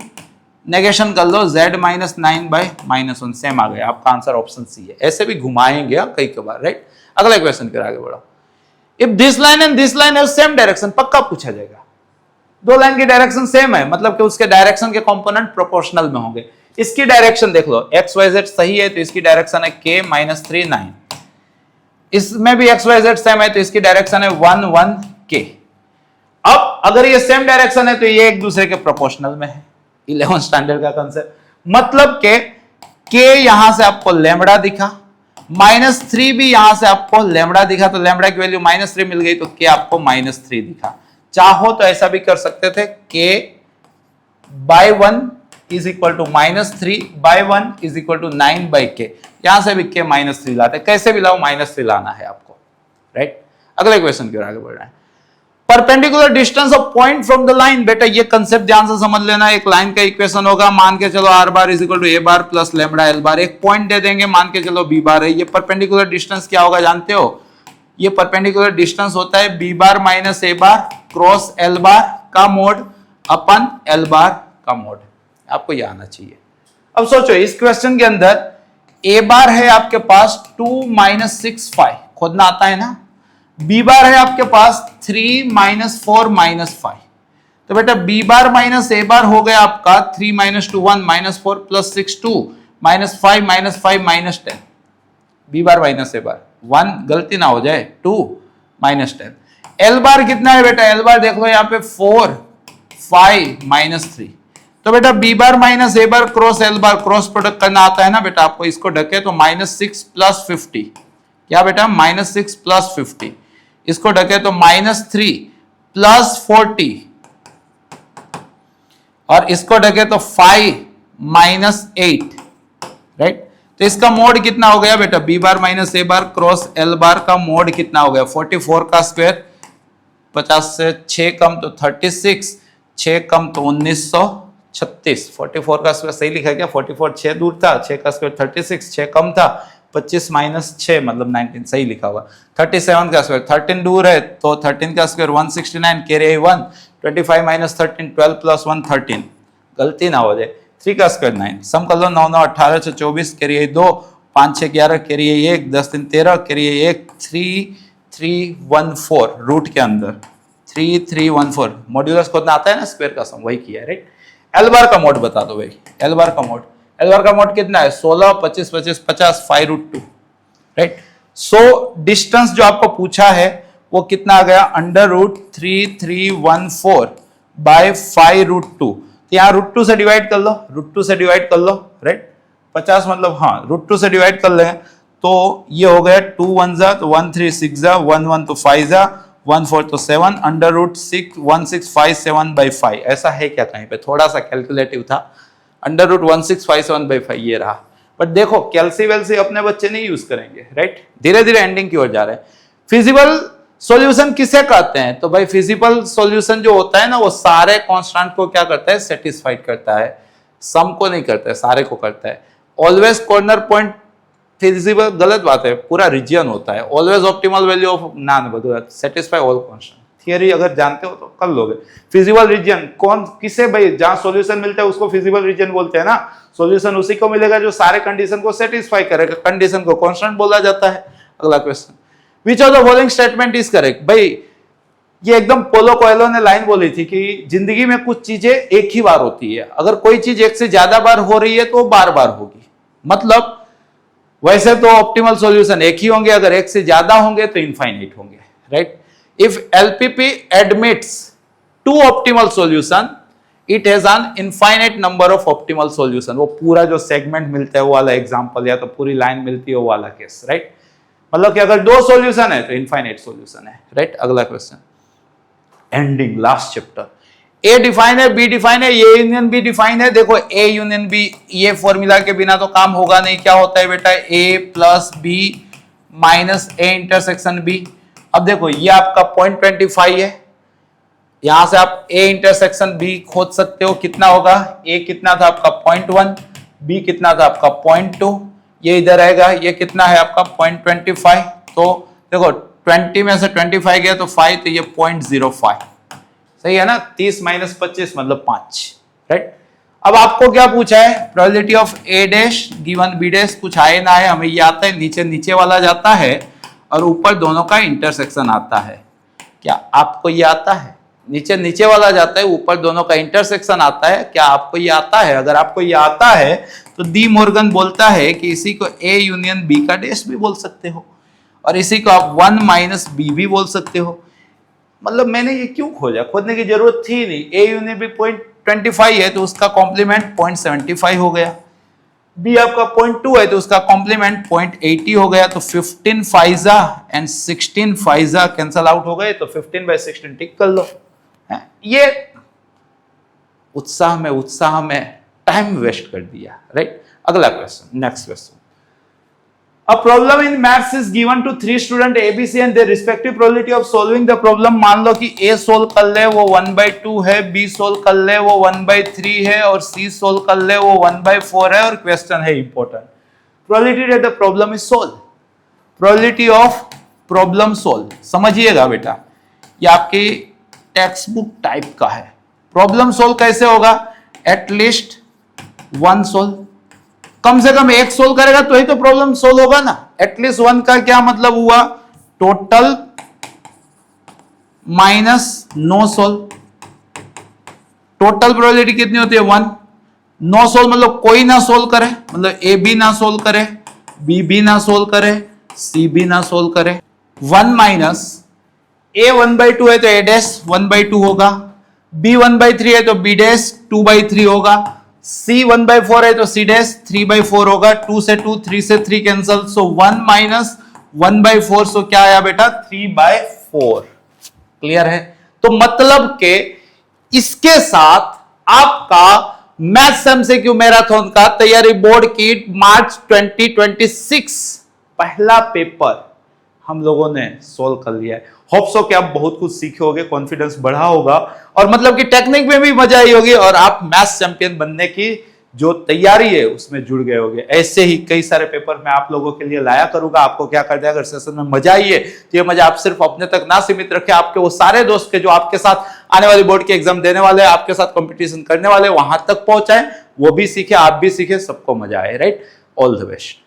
नेगेशन कर लो, z - 9/-1, सेम आ गया। आपका आंसर ऑप्शन सी है। ऐसे भी घुमाएंगे कई बार, राइट। अगला क्वेश्चन फिर आगे बढ़ो। If this line and this line have same direction, पक्का पूछा जाएगा। दो लाइन की डायरेक्शन सेम है, मतलब कि उसके डायरेक्शन के कंपोनेंट प्रोपोर्शनल में होंगे। इसकी डायरेक्शन देख लो, x y z सही है तो इसकी डायरेक्शन है k - 3 9, इसमें भी x y z सेम है तो इसकी डायरेक्शन है 1 1 k। अब अगर ये सेम डायरेक्शन है तो ये एक दूसरे के प्रोपोर्शनल में है, 11 स्टैंडर्ड का कंसेप्ट। मतलब के k यहां से आपको लैम्बडा दिखा, -3 भी यहां से आपको लैम्बडा दिखा, तो लैम्बडा की वैल्यू -3 मिल गई, तो k आपको -3 दिखा। चाहो तो ऐसा भी कर सकते थे, k/1 is equal to -3/1 is equal to 9/k, यहां से भी k -3 लाते, कैसे भी लाओ -3 लाना है आपको, राइट। अगले क्वेश्चन की ओर आगे बढ़ रहे हैं। Perpendicular distance of point from the line, बेटा ये कंसेप्ट ध्यान से समझ लेना। एक लाइन का इक्वेशन होगा, मान के चलो r bar is equal to a bar plus lambda l bar, एक पॉइंट दे देंगे, मान के चलो b बार है। ये परपेंडिकुलर डिस्टेंस क्या होगा जानते हो, ये परपेंडिकुलर डिस्टेंस होता है b bar minus a bar cross l बार का मोड अपन l बार का मोड। आपको ये आना चाहिए। अब सोचो इस क्वेश्चन के अंदर a बार है आपके पास 2 - 6 5, खोदना आता है ना। b बार है आपके पास 3 - 4 - 5, तो बेटा b बार माइनस a बार हो गया आपका 3 - 2 1 -4 + 6 2 -5 -5 -10, b बार माइनस a बार 1, गलती ना हो जाए, 2 -10। l बार कितना है बेटा, l बार देख लो यहाँ पे 4 5 -3, तो बेटा b bar minus a bar cross l bar, cross product करना आता है ना बेटा आपको, इसको ढके तो -6 + 50, क्या बेटा -6 + 50, इसको ढके तो -3 + 40, और इसको ढके तो 5 - 8, राइट। तो इसका मोड कितना हो गया बेटा, b bar minus a bar cross l बार का मोड कितना हो गया, 44 का स्क्वायर 50 से 6 कम तो 36, 6 कम तो 1936। 44 का स्क्वायर सही लिखा है क्या? 44 6 दूर था, 6 का स्क्वायर 36, 6 कम था, 25 माइनस 6 मतलब 19 सही लिखा होगा। 37 का स्क्वायर 13 दूर है तो 13 का स्क्वायर 169, कैरी है 1, 25 माइनस 13 12 प्लस 1 13, गलती ना हो जाए। 3 का स्क्वायर 9, सम कर लो 9 9 18 से 24, कैरी है 2, 5 6 11, कैरी है 1, 10 3 13, कैरी है 1, 3 3 1 4 रूट के अंदर 3 3 1 4। मॉड्यूलस खोदना आता है ना, स्क्वायर का सम वही किया है, राइट। एल बार का मोड बता दो भाई, एल बार का मोड। एल बार का मोड कितना है? 16 25 25 50 5 रूट 2, राइट। सो डिस्टेंस जो आपको पूछा है वो कितना आ गया? Under root 3314 by 5 root 2। तो यहाँ रूट 2 से डिवाइड कर लो, रूट 2 से डिवाइड कर लो, राइट। 50 मतलब हाँ रूट 2 से डिवाइड कर लेंगे तो ये हो गया 2 1 जा तो 1 3 6 जा, 1 1 तो 5 जा, 1 4 तो 7, अंडर रूट 6 1 6 5 7 बाई 5। ऐसा है क्या कहीं पे? थोड़ा सा कैलकुलेटिव था। अंडर रूट 1 6 5 7 बाई 5 ये रहा। बट देखो कैल्सी वेल्सी अपने बच्चे नहीं यूज करेंगे, राइट। धीरे धीरे एंडिंग की ओर जा रहे हैं। फिजिबल सॉल्यूशन किसे कहते हैं? तो भाई फिजिबल सॉल्यूशन जो होता है ना वो सारे कांस्टेंट को क्या करता है? सेटिस्फाइड करता है, सम को नहीं करता है, सारे को करता है। ऑलवेज कॉर्नर पॉइंट फिजिबल गलत बात है, पूरा रीजन होता है। ऑलवेज ऑप्टिमल वैल्यू ऑफ ना सेटिस्फाई ऑल कांस्टेंट, थियरी अगर जानते हो तो कर लोगे। फिजिबल रीजन कौन किसे भाई? जहां सॉल्यूशन मिलता है उसको फिजिबल रीजन बोलते हैं ना। सॉल्यूशन उसी को मिलेगा जो सारे कंडीशन को सेटिस्फाई करेगा, कंडीशन को कांस्टेंट बोला जाता है। अगला question, which of the following statement is correct? भाई ये एकदम पोलो कोएलो ने लाइन बोली थी कि जिंदगी में कुछ चीजें एक ही बार होती है, अगर कोई चीज एक से ज्यादा बार हो रही है तो बार बार होगी। मतलब वैसे तो ऑप्टिमल सॉल्यूशन एक ही होंगे, अगर एक से ज्यादा होंगे तो इनफाइनाइट होंगे, right. If LPP admits 2 optimal solution it has an infinite number of optimal solution. वो पूरा जो सेगमेंट मिलता है वो वाला एग्जांपल, या तो पूरी लाइन मिलती है वो वाला केस, राइट। मतलब कि अगर 2 सॉल्यूशन है तो इनफाइनाइट सॉल्यूशन है, राइट। अगला क्वेश्चन, एंडिंग लास्ट चैप्टर। ए डिफाइन है, बी डिफाइन है, ए यूनियन बी डिफाइन है। देखो ए यूनियन बी, ये फॉर्मूला के बिना तो काम होगा नहीं। क्या होता है बेटा? A plus b minus a intersection b. अब देखो ये आपका 0.25 है, यहां से आप ए इंटरसेक्शन बी खोज सकते हो। कितना होगा? ए कितना था आपका 0.1, बी कितना था आपका 0.2, ये इधर आएगा। ये कितना है आपका 0.25। तो देखो 20 में से 25 गया तो 5, तो ये 0.05 सही है ना। 30 माइनस 25 मतलब 5, राइट। अब आपको क्या पूछा है? Probability of A dash given B dash. कुछ आए ना आए हमें ये आता है, नीचे नीचे वाला जाता है और ऊपर दोनों का इंटरसेक्शन आता है। क्या आपको ये आता है? नीचे नीचे वाला जाता है, ऊपर दोनों का इंटरसेक्शन आता है। क्या आपको ये आता है? अगर आपको ये आता है तो डी मॉर्गन बोलता है कि इसी को ए यूनियन बी का डैश भी बोल सकते हो और इसी को आप 1 माइनस बी भी बोल सकते हो। मतलब मैंने ये क्यों खोजा? खोजने की जरूरत थी नहीं। ए यूनियन बी 0.25 है तो उसका कॉम्प्लीमेंट 0.75 हो गया। बी आपका 0.2 है तो उसका कॉम्प्लीमेंट 0.80 हो गया। तो 15 Pfizer and 16 Pfizer cancel out हो गए, तो 15 बाय 16 टिक कर लो। ये उत्साह में टाइम वेस्ट कर दिया, राइट। अगला question, next question. A problem in maths is given to 3 students A, B, C and their respective probability of solving the problem। मान लो कि A सोल्व कर ले वो 1/2 है, B सोल्व कर ले वो 1/3 है और C सोल्व कर ले वो 1/4 है। और क्वेश्चन है important, probability that the problem is solved, probability of problem solve। समझिएगा बेटा, ये आपकी टेक्स्ट बुक टाइप का है। प्रॉब्लम सोल्व कैसे होगा? एटलीस्ट 1 सोल्व, कम से कम 1 सोल्व करेगा तो ही तो प्रॉब्लम सोल्व होगा ना। एटलीस्ट 1 का क्या मतलब हुआ? Total minus no solve. Total probability कितनी होती है? 1। नो सोल्व मतलब कोई ना सोल्व करे, मतलब ए बी ना सोल्व करे, बी भी ना सोल्व करे, सी भी ना सोल्व करे। 1 माइनस ए 1/2 है तो ए डैश 1/2 होगा, बी 1/3 है तो बी डैश 2/3 होगा, C 1/4 है तो C डैश 3/4 होगा। 2 से 2, 3 से 3 कैंसल, सो 1 माइनस 1/4, सो क्या आया बेटा? 3/4। क्लियर है? तो मतलब के इसके साथ आपका मैथ्स एमसीक्यू मैराथन का तैयारी बोर्ड की मार्च 2026 पहला पेपर हम लोगों ने सोल्व कर लिया है। होप सो कि आप बहुत कुछ सीखे होगे, कॉन्फिडेंस बढ़ा होगा और मतलब कि टेक्निक में भी मजा आई होगी और आप मैथ्स चैंपियन बनने की जो तैयारी है उसमें जुड़ गए होंगे। ऐसे ही कई सारे पेपर मैं आप लोगों के लिए लाया करूंगा। आपको क्या करना है, अगर सेशन में मजा आई है तो ये मजा आप सिर्फ अपने तक ना सीमित रखें, आपके वो सारे दोस्त के जो आपके साथ आने वाली बोर्ड की एग्जाम देने वाले, आपके साथ कंपटीशन करने वाले, वहां तक पहुंचाएं, वो भी सीखे, आप भी सीखे, सबको मजा आए। Right, all the best.